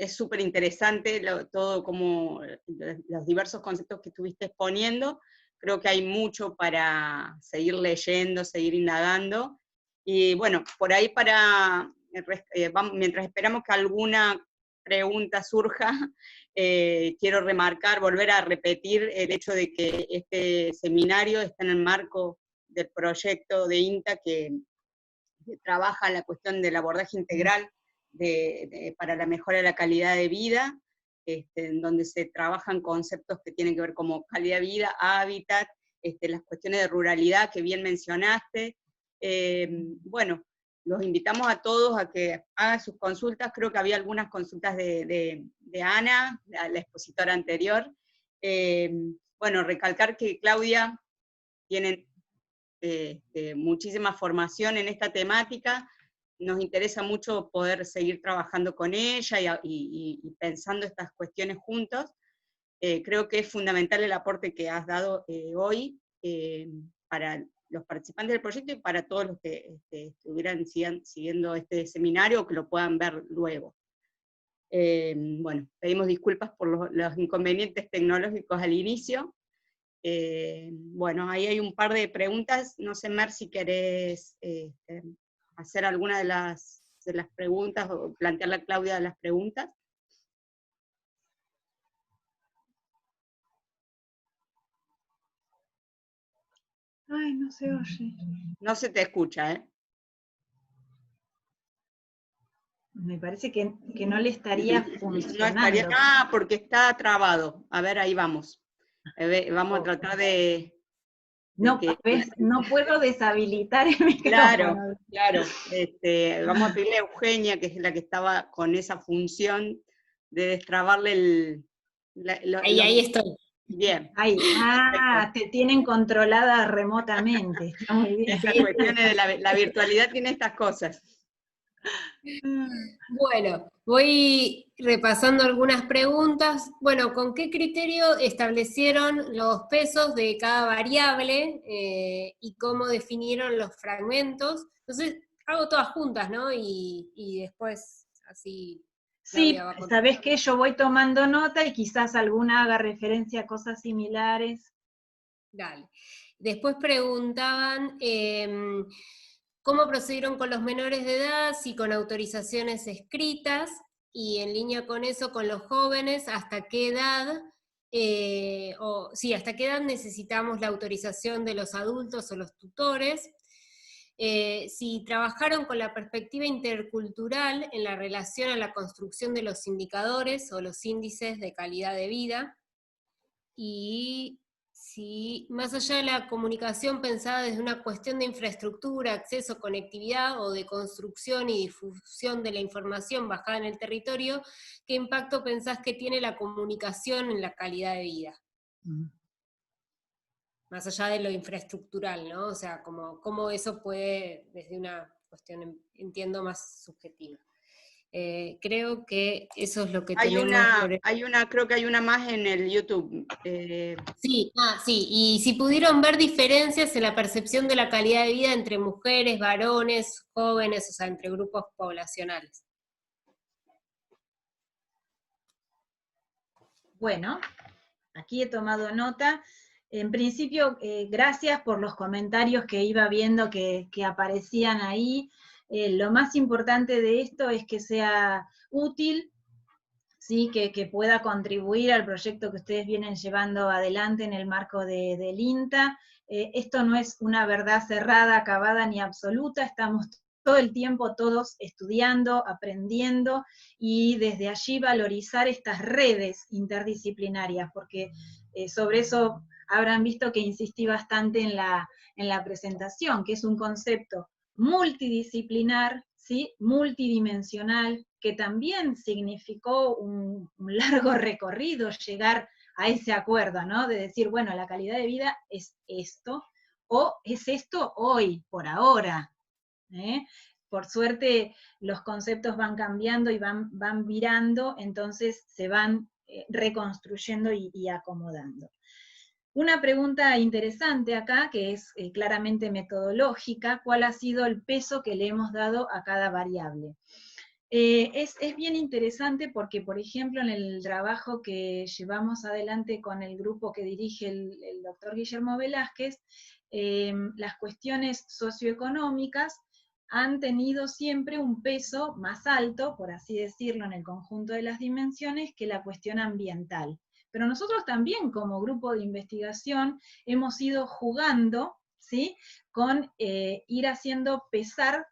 súper interesante todo como los diversos conceptos que estuviste exponiendo. Creo que hay mucho para seguir leyendo, seguir indagando, y bueno, por ahí mientras esperamos que alguna pregunta surja, quiero remarcar, volver a repetir el hecho de que este seminario está en el marco del proyecto de INTA que trabaja la cuestión del abordaje integral para la mejora de la calidad de vida, en donde se trabajan conceptos que tienen que ver como calidad de vida, hábitat, las cuestiones de ruralidad que bien mencionaste. Bueno, los invitamos a todos a que hagan sus consultas. Creo que había algunas consultas de Ana, la expositora anterior. Bueno, recalcar que Claudia tiene muchísima formación en esta temática. Nos interesa mucho poder seguir trabajando con ella y pensando estas cuestiones juntos. Creo que es fundamental el aporte que has dado hoy para los participantes del proyecto y para todos los que estuvieran siguiendo este seminario o que lo puedan ver luego. Bueno, pedimos disculpas por los inconvenientes tecnológicos al inicio. Bueno, ahí hay un par de preguntas. No sé, Mer, si querés hacer alguna de las preguntas o plantearle a Claudia las preguntas. Ay, no se oye. No se te escucha, ¿eh? Me parece que no le estaría funcionando. No estaría, porque está trabado. A ver, ahí vamos. Vamos a tratar de no, que... no puedo deshabilitar el micrófono. Claro. Vamos a pedirle a Eugenia, que es la que estaba con esa función, de destrabarle Ahí estoy. Bien. Ahí, te tienen controlada remotamente. Está muy bien. Esas cuestiones de la virtualidad tiene estas cosas. Bueno, voy repasando algunas preguntas. Bueno, ¿con qué criterio establecieron los pesos de cada variable y cómo definieron los fragmentos? Entonces, hago todas juntas, ¿no? Y después, así... Sí, ¿sabés qué? Yo voy tomando nota y quizás alguna haga referencia a cosas similares. Dale. Después preguntaban... ¿cómo procedieron con los menores de edad? Si con autorizaciones escritas, y en línea con eso, con los jóvenes, ¿hasta qué edad? ¿Hasta qué edad necesitamos la autorización de los adultos o los tutores? Si trabajaron con la perspectiva intercultural en la relación a la construcción de los indicadores o los índices de calidad de vida, y si más allá de la comunicación pensada desde una cuestión de infraestructura, acceso, conectividad o de construcción y difusión de la información bajada en el territorio, ¿qué impacto pensás que tiene la comunicación en la calidad de vida? más allá de lo infraestructural, ¿no? O sea, cómo eso puede, desde una cuestión, entiendo, más subjetiva. Creo que eso es lo que tenemos por el... Creo que hay una más en el YouTube. Sí, sí, y si pudieron ver diferencias en la percepción de la calidad de vida entre mujeres, varones, jóvenes, o sea, entre grupos poblacionales. Bueno, aquí he tomado nota. En principio, gracias por los comentarios que iba viendo que aparecían ahí. Lo más importante de esto es que sea útil, ¿sí? Que pueda contribuir al proyecto que ustedes vienen llevando adelante en el marco del INTA. Esto no es una verdad cerrada, acabada ni absoluta, estamos todo el tiempo todos estudiando, aprendiendo, y desde allí valorizar estas redes interdisciplinarias, porque sobre eso habrán visto que insistí bastante en la presentación, que es un concepto multidisciplinar, ¿sí? Multidimensional, que también significó un largo recorrido llegar a ese acuerdo, ¿no? De decir, bueno, la calidad de vida es esto, o es esto hoy, por ahora. Por suerte los conceptos van cambiando y van virando, entonces se van reconstruyendo y acomodando. Una pregunta interesante acá, que es claramente metodológica: ¿cuál ha sido el peso que le hemos dado a cada variable? Es bien interesante porque, por ejemplo, en el trabajo que llevamos adelante con el grupo que dirige el doctor Guillermo Velázquez, las cuestiones socioeconómicas han tenido siempre un peso más alto, por así decirlo, en el conjunto de las dimensiones, que la cuestión ambiental. Pero nosotros también, como grupo de investigación, hemos ido jugando, ¿sí?, con ir haciendo pesar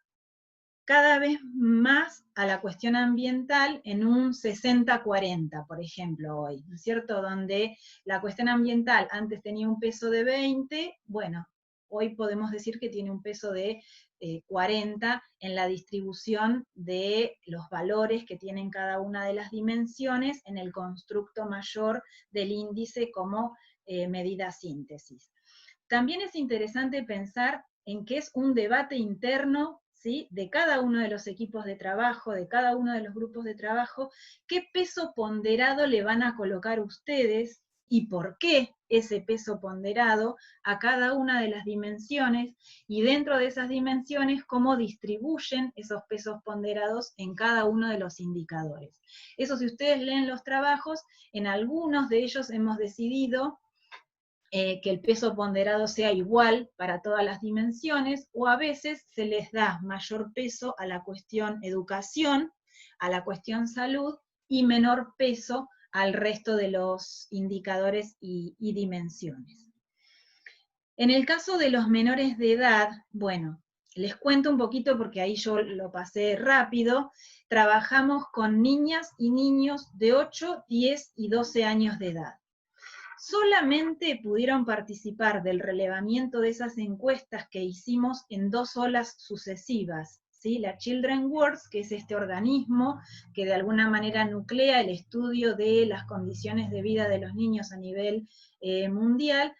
cada vez más a la cuestión ambiental en un 60-40, por ejemplo, hoy, ¿no es cierto? Donde la cuestión ambiental antes tenía un peso de 20, bueno, hoy podemos decir que tiene un peso de 40 en la distribución de los valores que tienen cada una de las dimensiones en el constructo mayor del índice como medida síntesis. También es interesante pensar en que es un debate interno, ¿sí?, de cada uno de los equipos de trabajo, de cada uno de los grupos de trabajo, qué peso ponderado le van a colocar ustedes y por qué ese peso ponderado a cada una de las dimensiones, y dentro de esas dimensiones cómo distribuyen esos pesos ponderados en cada uno de los indicadores. Eso, si ustedes leen los trabajos, en algunos de ellos hemos decidido que el peso ponderado sea igual para todas las dimensiones, o a veces se les da mayor peso a la cuestión educación, a la cuestión salud, y menor peso al resto de los indicadores y dimensiones. En el caso de los menores de edad, bueno, les cuento un poquito porque ahí yo lo pasé rápido. Trabajamos con niñas y niños de 8, 10 y 12 años de edad. Solamente pudieron participar del relevamiento de esas encuestas que hicimos en 2 olas sucesivas, ¿sí? La Children Works, que es este organismo que de alguna manera nuclea el estudio de las condiciones de vida de los niños a nivel mundial,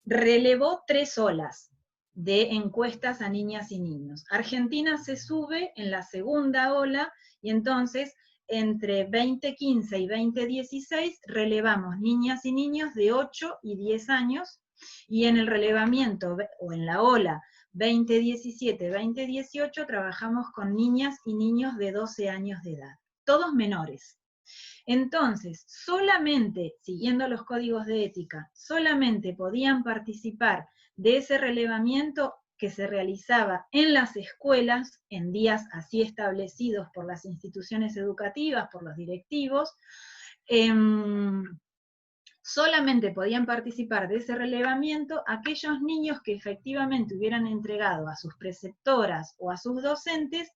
relevó 3 olas de encuestas a niñas y niños. Argentina se sube en la segunda ola, y entonces entre 2015 y 2016 relevamos niñas y niños de 8 y 10 años, y en el relevamiento, o en la ola 2017-2018, trabajamos con niñas y niños de 12 años de edad, todos menores. Entonces, solamente, siguiendo los códigos de ética, solamente podían participar de ese relevamiento que se realizaba en las escuelas, en días así establecidos por las instituciones educativas, por los directivos. Solamente podían participar de ese relevamiento aquellos niños que efectivamente hubieran entregado a sus preceptoras o a sus docentes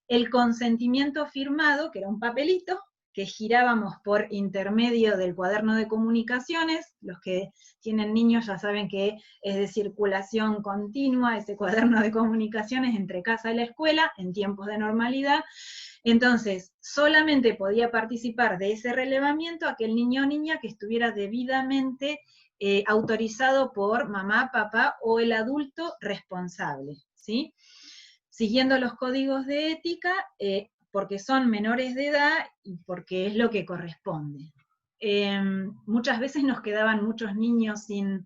el consentimiento firmado, que era un papelito, que girábamos por intermedio del cuaderno de comunicaciones. Los que tienen niños ya saben que es de circulación continua ese cuaderno de comunicaciones entre casa y la escuela, en tiempos de normalidad. Entonces, solamente podía participar de ese relevamiento aquel niño o niña que estuviera debidamente autorizado por mamá, papá o el adulto responsable, ¿sí? Siguiendo los códigos de ética, porque son menores de edad y porque es lo que corresponde. Muchas veces nos quedaban muchos niños sin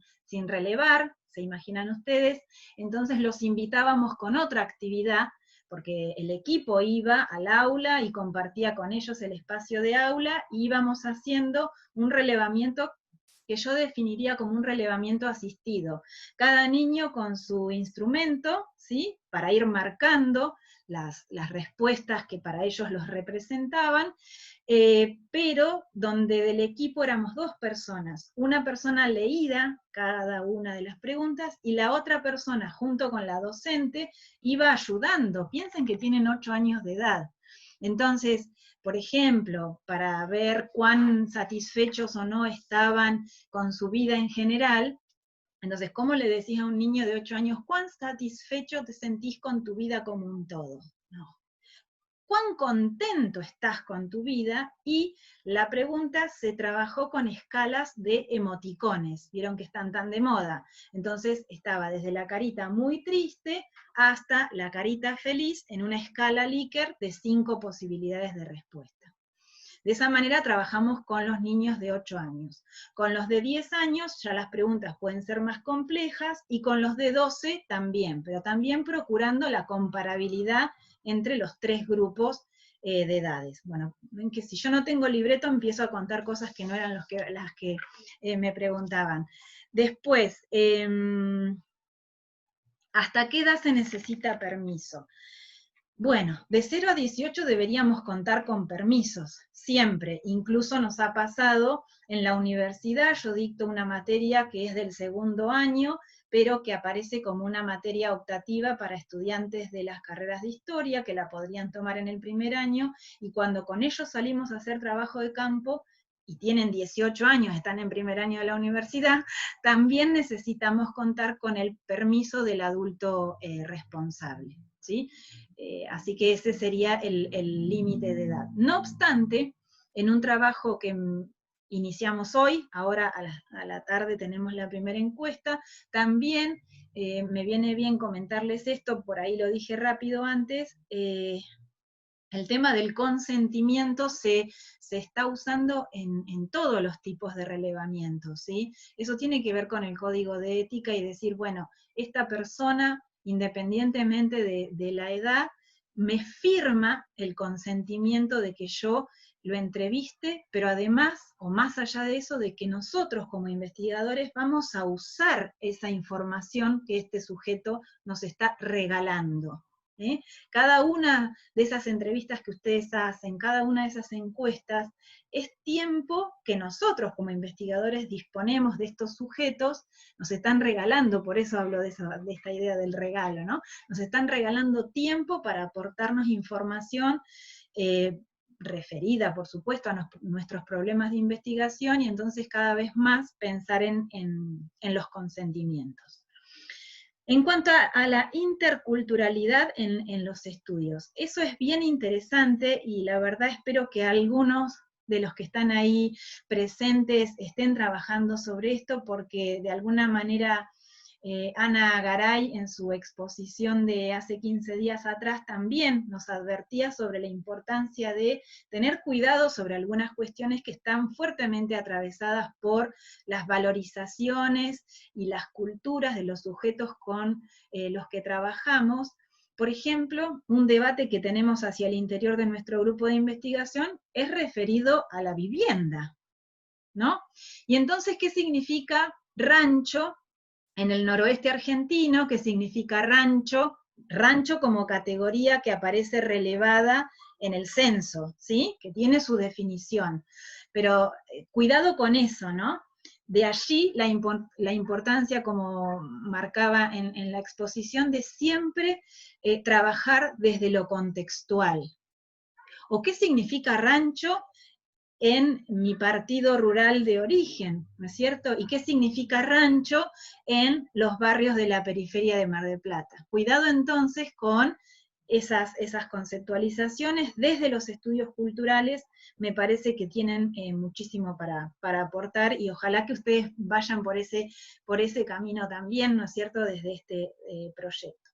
relevar, se imaginan ustedes, entonces los invitábamos con otra actividad, porque el equipo iba al aula y compartía con ellos el espacio de aula, y íbamos haciendo un relevamiento que yo definiría como un relevamiento asistido. Cada niño con su instrumento, ¿sí? Para ir marcando las respuestas que para ellos los representaban, pero donde del equipo éramos 2 personas. Una persona leía cada una de las preguntas y la otra persona, junto con la docente, iba ayudando. Piensen que tienen 8 años de edad. Entonces, por ejemplo, para ver cuán satisfechos o no estaban con su vida en general, entonces, ¿cómo le decís a un niño de 8 años, cuán satisfecho te sentís con tu vida como un todo? No. ¿Cuán contento estás con tu vida? Y la pregunta se trabajó con escalas de emoticones, vieron que están tan de moda. Entonces estaba desde la carita muy triste hasta la carita feliz en una escala Likert de 5 posibilidades de respuesta. De esa manera trabajamos con los niños de 8 años. Con los de 10 años ya las preguntas pueden ser más complejas, y con los de 12 también, pero también procurando la comparabilidad entre los 3 grupos de edades. Bueno, ven que si yo no tengo libreto empiezo a contar cosas que no eran las que me preguntaban. Después, ¿hasta qué edad se necesita permiso? Bueno, de 0 a 18 deberíamos contar con permisos, siempre. Incluso nos ha pasado en la universidad, yo dicto una materia que es del segundo año, pero que aparece como una materia optativa para estudiantes de las carreras de historia, que la podrían tomar en el primer año, y cuando con ellos salimos a hacer trabajo de campo, y tienen 18 años, están en primer año de la universidad, también necesitamos contar con el permiso del adulto responsable, ¿sí? Así que ese sería el límite de edad. No obstante, en un trabajo que iniciamos hoy, ahora a la tarde tenemos la primera encuesta, también me viene bien comentarles esto, por ahí lo dije rápido antes, el tema del consentimiento se está usando en todos los tipos de relevamiento, ¿sí? Eso tiene que ver con el código de ética y decir, bueno, esta persona, independientemente de la edad, me firma el consentimiento de que yo lo entreviste, pero además, o más allá de eso, de que nosotros como investigadores vamos a usar esa información que este sujeto nos está regalando. Cada una de esas entrevistas que ustedes hacen, cada una de esas encuestas, es tiempo que nosotros como investigadores disponemos de estos sujetos, nos están regalando, por eso hablo de esta idea del regalo, ¿no? Nos están regalando tiempo para aportarnos información referida, por supuesto, a nuestros problemas de investigación, y entonces cada vez más pensar en los consentimientos. En cuanto a la interculturalidad en los estudios, eso es bien interesante, y la verdad espero que algunos de los que están ahí presentes estén trabajando sobre esto, porque de alguna manera Ana Garay en su exposición de hace 15 días atrás también nos advertía sobre la importancia de tener cuidado sobre algunas cuestiones que están fuertemente atravesadas por las valorizaciones y las culturas de los sujetos con los que trabajamos. Por ejemplo, un debate que tenemos hacia el interior de nuestro grupo de investigación es referido a la vivienda, ¿no? Y entonces, ¿qué significa rancho en el noroeste argentino? ¿Qué significa rancho? Rancho como categoría que aparece relevada en el censo, ¿sí? Que tiene su definición. Pero cuidado con eso, ¿no? De allí la importancia, como marcaba en la exposición, de siempre trabajar desde lo contextual. ¿O qué significa rancho en mi partido rural de origen, ¿no es cierto? ¿Y qué significa rancho en los barrios de la periferia de Mar del Plata? Cuidado entonces con esas conceptualizaciones desde los estudios culturales me parece que tienen muchísimo para aportar, y ojalá que ustedes vayan por ese camino también, ¿no es cierto?, desde este proyecto.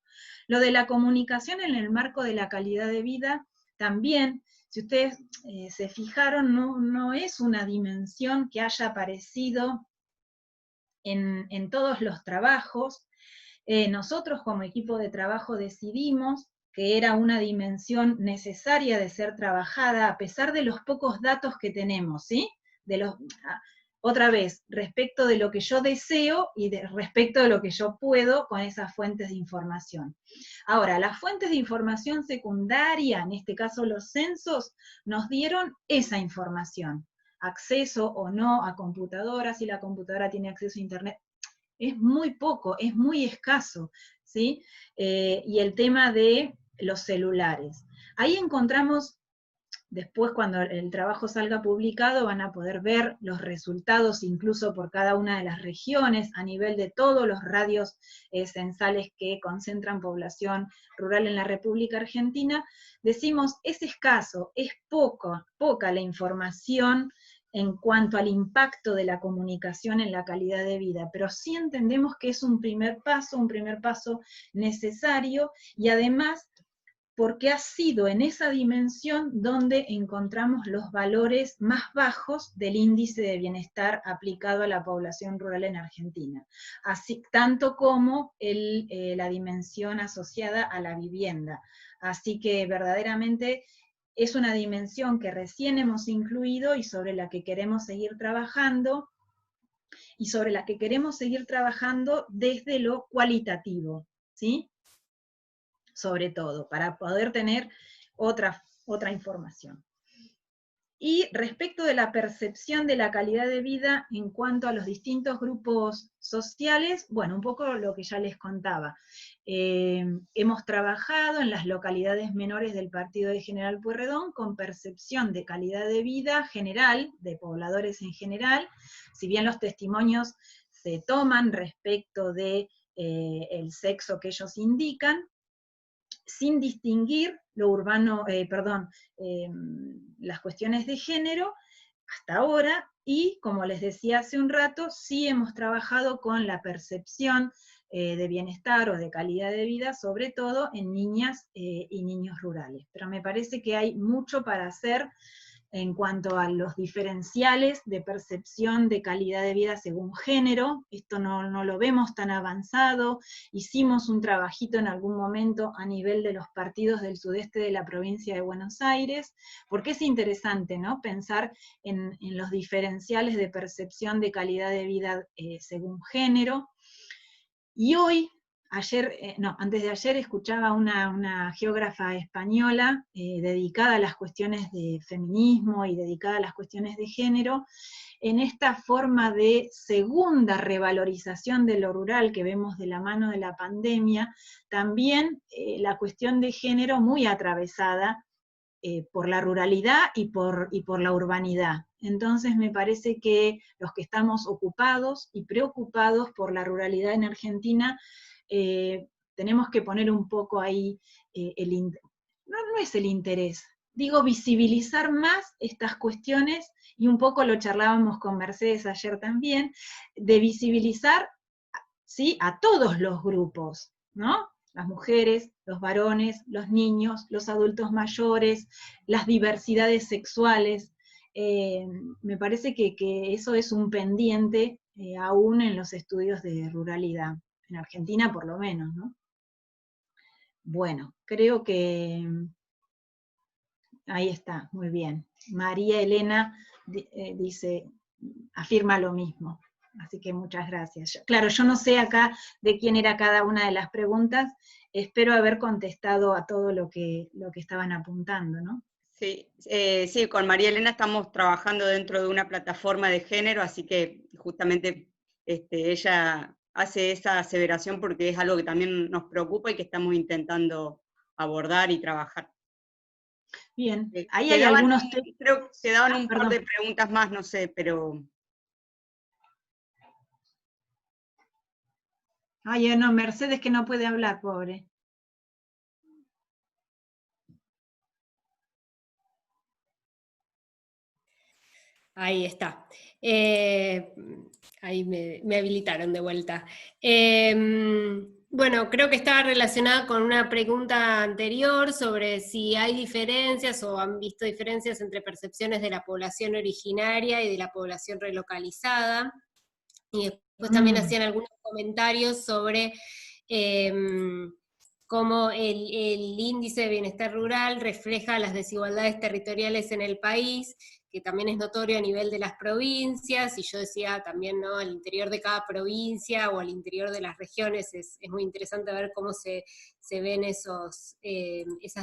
Lo de la comunicación en el marco de la calidad de vida, también, si ustedes se fijaron, no es una dimensión que haya aparecido en todos los trabajos. Nosotros como equipo de trabajo decidimos que era una dimensión necesaria de ser trabajada, a pesar de los pocos datos que tenemos, ¿sí? Otra vez, respecto de lo que yo deseo y respecto de lo que yo puedo con esas fuentes de información. Ahora, las fuentes de información secundaria, en este caso los censos, nos dieron esa información. Acceso o no a computadoras, si la computadora tiene acceso a internet, es muy poco, es muy escaso, ¿sí? Y el tema de los celulares. Ahí encontramos, después cuando el trabajo salga publicado, van a poder ver los resultados incluso por cada una de las regiones, a nivel de todos los radios censales que concentran población rural en la República Argentina. Decimos, es escaso, es poca la información en cuanto al impacto de la comunicación en la calidad de vida, pero sí entendemos que es un primer paso necesario, y además porque ha sido en esa dimensión donde encontramos los valores más bajos del índice de bienestar aplicado a la población rural en Argentina, así tanto como la dimensión asociada a la vivienda. Así que verdaderamente es una dimensión que recién hemos incluido y sobre la que queremos seguir trabajando, desde lo cualitativo, ¿sí? Sobre todo, para poder tener otra información. Y respecto de la percepción de la calidad de vida en cuanto a los distintos grupos sociales, bueno, un poco lo que ya les contaba. Hemos trabajado en las localidades menores del partido de General Pueyrredón con percepción de calidad de vida general, de pobladores en general, si bien los testimonios se toman respecto de el sexo que ellos indican, sin distinguir lo urbano, las cuestiones de género hasta ahora, y como les decía hace un rato, sí hemos trabajado con la percepción de bienestar o de calidad de vida, sobre todo en niñas y niños rurales. Pero me parece que hay mucho para hacer en cuanto a los diferenciales de percepción de calidad de vida según género. Esto no lo vemos tan avanzado. Hicimos un trabajito en algún momento a nivel de los partidos del sudeste de la provincia de Buenos Aires, porque es interesante, ¿no?, pensar en los diferenciales de percepción de calidad de vida según género. Y hoy, antes de ayer escuchaba una geógrafa española dedicada a las cuestiones de feminismo y dedicada a las cuestiones de género, en esta forma de segunda revalorización de lo rural que vemos de la mano de la pandemia, también la cuestión de género muy atravesada por la ruralidad y por la urbanidad. Entonces me parece que los que estamos ocupados y preocupados por la ruralidad en Argentina, tenemos que poner un poco ahí, no es el interés, digo visibilizar más estas cuestiones, y un poco lo charlábamos con Mercedes ayer también, de visibilizar, ¿sí?, a todos los grupos, ¿no? Las mujeres, los varones, los niños, los adultos mayores, las diversidades sexuales. Me parece que eso es un pendiente aún en los estudios de ruralidad, en Argentina por lo menos, ¿no? Bueno, creo que ahí está, muy bien. María Elena dice, afirma lo mismo. Así que muchas gracias. Claro, yo no sé acá de quién era cada una de las preguntas, espero haber contestado a todo lo que estaban apuntando, ¿no? Sí, sí, con María Elena estamos trabajando dentro de una plataforma de género, así que justamente ella hace esa aseveración porque es algo que también nos preocupa y que estamos intentando abordar y trabajar. Bien, ahí hay algunos... Creo que quedaban un perdón. par de preguntas más, no sé, pero... Ay, no, Mercedes que no puede hablar, pobre. Ahí está. Ahí me habilitaron de vuelta. Bueno, creo que estaba relacionada con una pregunta anterior sobre si hay diferencias o han visto diferencias entre percepciones de la población originaria y de la población relocalizada. Y después también hacían algunos comentarios sobre cómo el índice de bienestar rural refleja las desigualdades territoriales en el país, que también es notorio a nivel de las provincias, y yo decía también, ¿no?, al interior de cada provincia o al interior de las regiones es muy interesante ver cómo se ven esas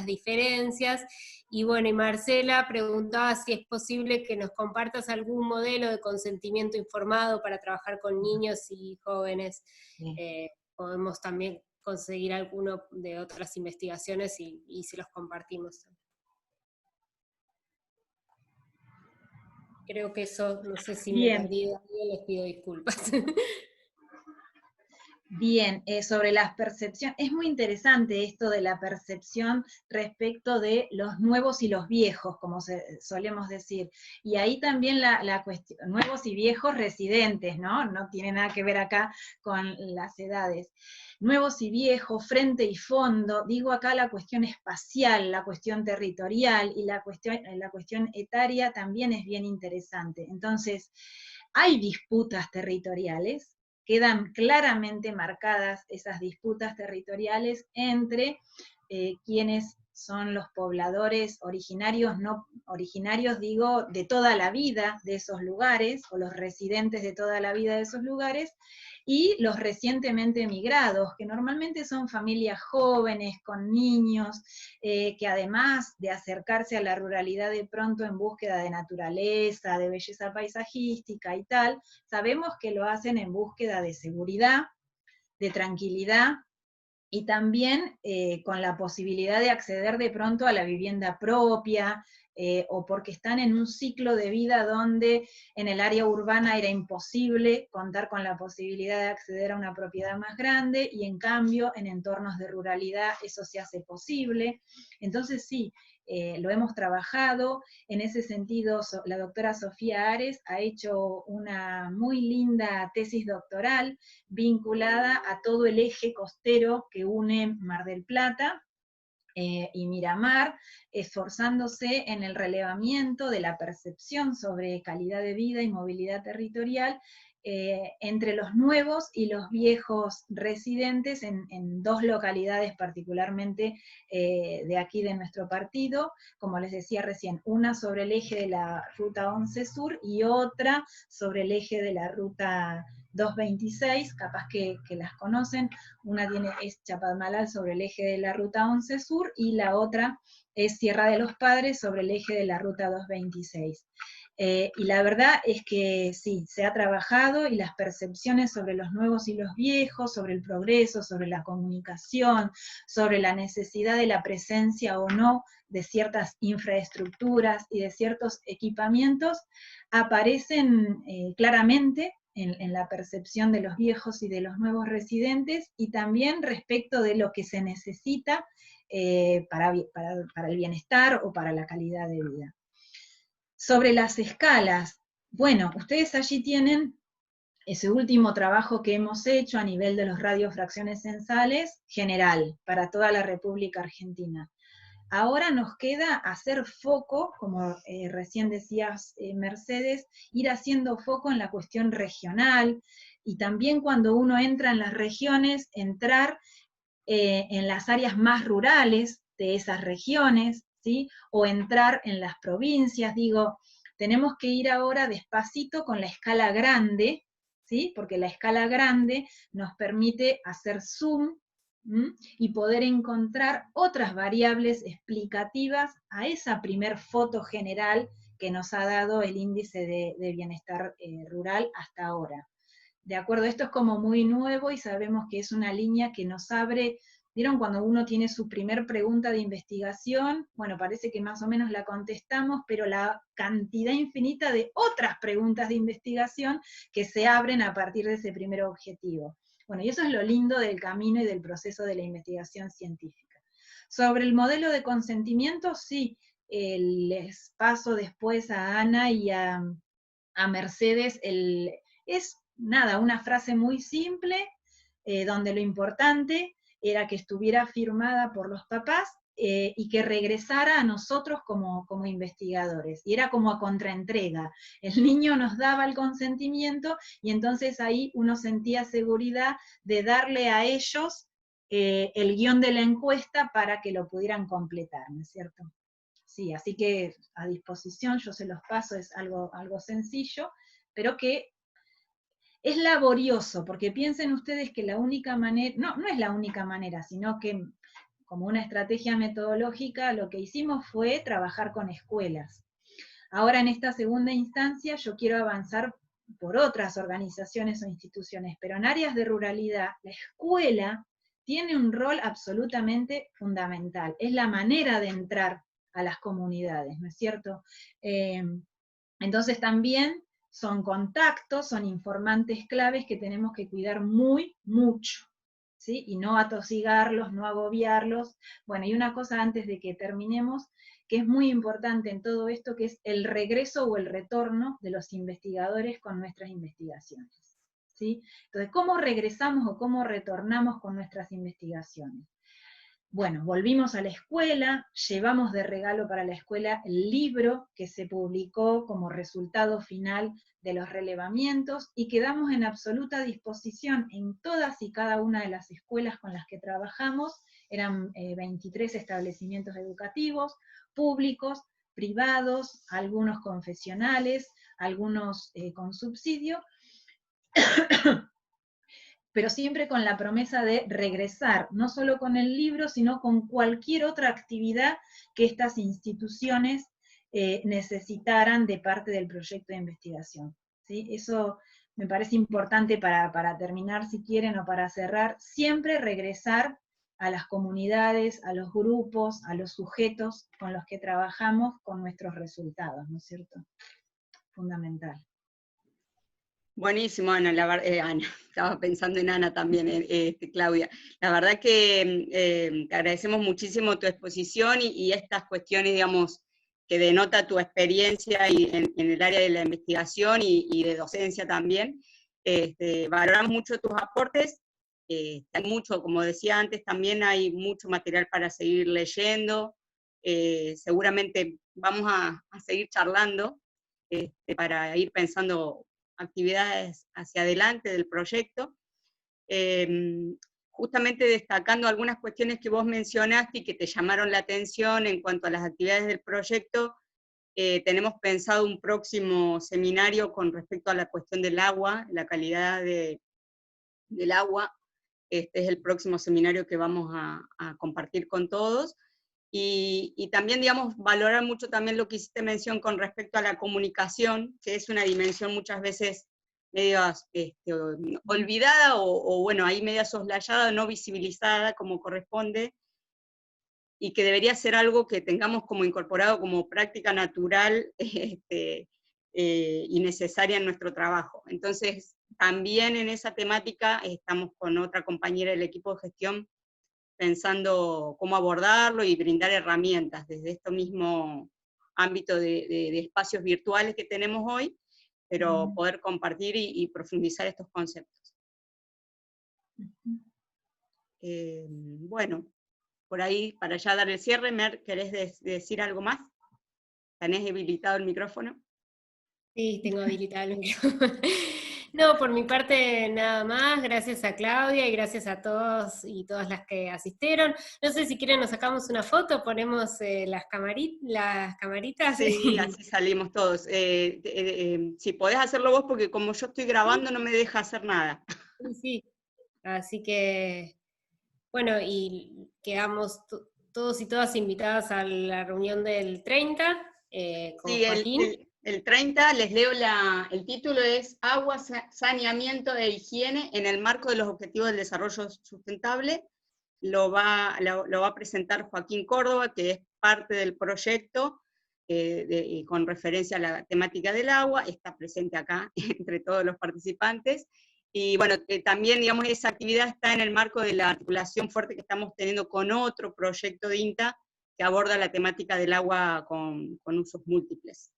diferencias. Y bueno, y Marcela preguntaba si es posible que nos compartas algún modelo de consentimiento informado para trabajar con niños y jóvenes. Podemos también conseguir alguno de otras investigaciones y se los compartimos. Creo que eso, no sé si me perdí de algo, les pido disculpas. Bien, sobre las percepciones, es muy interesante esto de la percepción respecto de los nuevos y los viejos, como solemos decir. Y ahí también la cuestión, nuevos y viejos residentes, ¿no? No tiene nada que ver acá con las edades. Nuevos y viejos, frente y fondo, digo acá la cuestión espacial, la cuestión territorial y la cuestión etaria también es bien interesante. Entonces, hay disputas territoriales, quedan claramente marcadas esas disputas territoriales entre quienes son los pobladores originarios, no originarios digo, de toda la vida de esos lugares, o los residentes de toda la vida de esos lugares, y los recientemente emigrados, que normalmente son familias jóvenes, con niños, que además de acercarse a la ruralidad de pronto en búsqueda de naturaleza, de belleza paisajística y tal, sabemos que lo hacen en búsqueda de seguridad, de tranquilidad, y también con la posibilidad de acceder de pronto a la vivienda propia, o porque están en un ciclo de vida donde en el área urbana era imposible contar con la posibilidad de acceder a una propiedad más grande, y en cambio en entornos de ruralidad eso se hace posible. Entonces sí, lo hemos trabajado. En ese sentido, la doctora Sofía Ares ha hecho una muy linda tesis doctoral vinculada a todo el eje costero que une Mar del Plata y Miramar, esforzándose en el relevamiento de la percepción sobre calidad de vida y movilidad territorial entre los nuevos y los viejos residentes en dos localidades particularmente de aquí de nuestro partido, como les decía recién, una sobre el eje de la Ruta 11 Sur y otra sobre el eje de la Ruta 226, capaz que las conocen. Una es Chapadmalal sobre el eje de la Ruta 11 Sur y la otra es Sierra de los Padres sobre el eje de la Ruta 226. Y la verdad es que sí, se ha trabajado, y las percepciones sobre los nuevos y los viejos, sobre el progreso, sobre la comunicación, sobre la necesidad de la presencia o no de ciertas infraestructuras y de ciertos equipamientos, aparecen claramente en la percepción de los viejos y de los nuevos residentes, y también respecto de lo que se necesita para el bienestar o para la calidad de vida. Sobre las escalas, bueno, ustedes allí tienen ese último trabajo que hemos hecho a nivel de los radiofracciones censales, general, para toda la República Argentina. Ahora nos queda hacer foco, como recién decías Mercedes, ir haciendo foco en la cuestión regional, y también cuando uno entra en las regiones, entrar en las áreas más rurales de esas regiones, ¿sí? O entrar en las provincias. Digo, tenemos que ir ahora despacito con la escala grande, ¿sí? Porque la escala grande nos permite hacer zoom y poder encontrar otras variables explicativas a esa primer foto general que nos ha dado el índice de bienestar rural hasta ahora. ¿De acuerdo? Esto es como muy nuevo y sabemos que es una línea que nos abre. ¿Vieron cuando uno tiene su primer pregunta de investigación? Bueno, parece que más o menos la contestamos, pero la cantidad infinita de otras preguntas de investigación que se abren a partir de ese primer objetivo. Bueno, y eso es lo lindo del camino y del proceso de la investigación científica. Sobre el modelo de consentimiento, sí, les paso después a Ana y a a Mercedes, es nada, una frase muy simple, donde lo importante era que estuviera firmada por los papás y que regresara a nosotros como investigadores. Y era como a contraentrega. El niño nos daba el consentimiento y entonces ahí uno sentía seguridad de darle a ellos el guión de la encuesta para que lo pudieran completar, ¿no es cierto? Sí, así que a disposición, yo se los paso, es algo sencillo, pero que es laborioso, porque piensen ustedes que la única manera, no es la única manera, sino que como una estrategia metodológica lo que hicimos fue trabajar con escuelas. Ahora en esta segunda instancia yo quiero avanzar por otras organizaciones o instituciones, pero en áreas de ruralidad la escuela tiene un rol absolutamente fundamental, es la manera de entrar a las comunidades, ¿no es cierto? Entonces también son contactos, son informantes claves que tenemos que cuidar mucho, ¿sí? Y no atosigarlos, no agobiarlos. Bueno, y una cosa antes de que terminemos, que es muy importante en todo esto, que es el regreso o el retorno de los investigadores con nuestras investigaciones, ¿sí? Entonces, ¿cómo regresamos o cómo retornamos con nuestras investigaciones? Bueno, volvimos a la escuela, llevamos de regalo para la escuela el libro que se publicó como resultado final de los relevamientos y quedamos en absoluta disposición en todas y cada una de las escuelas con las que trabajamos, eran 23 establecimientos educativos, públicos, privados, algunos confesionales, algunos con subsidio, pero siempre con la promesa de regresar, no solo con el libro, sino con cualquier otra actividad que estas instituciones necesitaran de parte del proyecto de investigación. ¿Sí? Eso me parece importante para terminar, si quieren, o para cerrar, siempre regresar a las comunidades, a los grupos, a los sujetos con los que trabajamos con nuestros resultados, ¿no es cierto? Fundamental. Buenísimo, Ana, Ana, estaba pensando en Ana también, Claudia. La verdad que te agradecemos muchísimo tu exposición y estas cuestiones, digamos, que denota tu experiencia en el área de la investigación y de docencia también. Valoramos mucho tus aportes, hay mucho, como decía antes, también hay mucho material para seguir leyendo, seguramente vamos a seguir charlando para ir pensando actividades hacia adelante del proyecto, justamente destacando algunas cuestiones que vos mencionaste y que te llamaron la atención en cuanto a las actividades del proyecto. Tenemos pensado un próximo seminario con respecto a la cuestión del agua, la calidad del agua. Este es el próximo seminario que vamos a compartir con todos. Y también, digamos, valorar mucho también lo que hiciste mención con respecto a la comunicación, que es una dimensión muchas veces medio olvidada o bueno, ahí media soslayada, no visibilizada como corresponde, y que debería ser algo que tengamos como incorporado como práctica natural y necesaria en nuestro trabajo. Entonces, también en esa temática estamos con otra compañera del equipo de gestión pensando cómo abordarlo y brindar herramientas desde este mismo ámbito de espacios virtuales que tenemos hoy, pero poder compartir y profundizar estos conceptos. Bueno, por ahí, para ya dar el cierre, Mer, ¿querés decir algo más? ¿Tenés habilitado el micrófono? Sí, tengo habilitado el micrófono. No, por mi parte nada más, gracias a Claudia y gracias a todos y todas las que asistieron. No sé si quieren nos sacamos una foto, ponemos las camaritas. Sí, así salimos todos. Si podés hacerlo vos, porque como yo estoy grabando no me deja hacer nada. Sí, así que, bueno, y quedamos todos y todas invitadas a la reunión del 30 con Sí, Joaquín. el 30, les leo el título, es Agua, Saneamiento e Higiene en el marco de los Objetivos del Desarrollo Sustentable. Lo va a presentar Joaquín Córdoba, que es parte del proyecto, con referencia a la temática del agua, está presente acá entre todos los participantes. Y bueno, también, digamos, esa actividad está en el marco de la articulación fuerte que estamos teniendo con otro proyecto de INTA, que aborda la temática del agua con usos múltiples.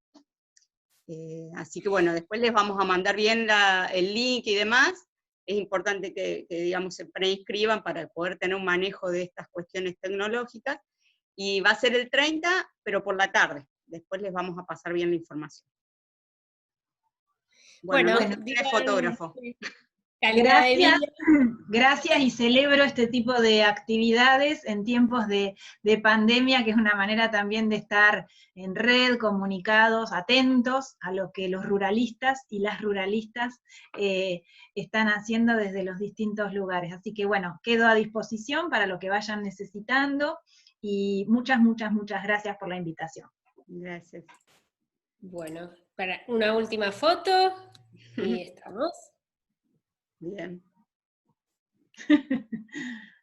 Así que bueno, después les vamos a mandar bien el link y demás. Es importante que digamos, se preinscriban para poder tener un manejo de estas cuestiones tecnológicas, y va a ser el 30, pero por la tarde. Después les vamos a pasar bien la información. Bueno, no es fotógrafo. Calidad de vida. Gracias, y celebro este tipo de actividades en tiempos de pandemia, que es una manera también de estar en red, comunicados, atentos a lo que los ruralistas y las ruralistas están haciendo desde los distintos lugares. Así que bueno, quedo a disposición para lo que vayan necesitando, y muchas, muchas, muchas gracias por la invitación. Gracias. Bueno, para una última foto, y estamos. Bien.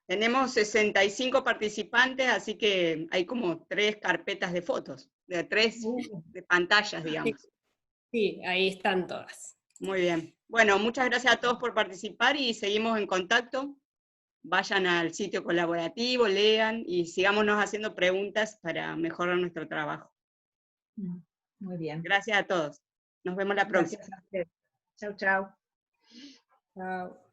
Tenemos 65 participantes, así que hay como 3 carpetas de fotos, de 3 de pantallas, digamos. Sí, ahí están todas. Muy bien. Bueno, muchas gracias a todos por participar y seguimos en contacto. Vayan al sitio colaborativo, lean y sigámonos haciendo preguntas para mejorar nuestro trabajo. Muy bien. Gracias a todos. Nos vemos la próxima. Gracias a ustedes. Chau, chau. Chao.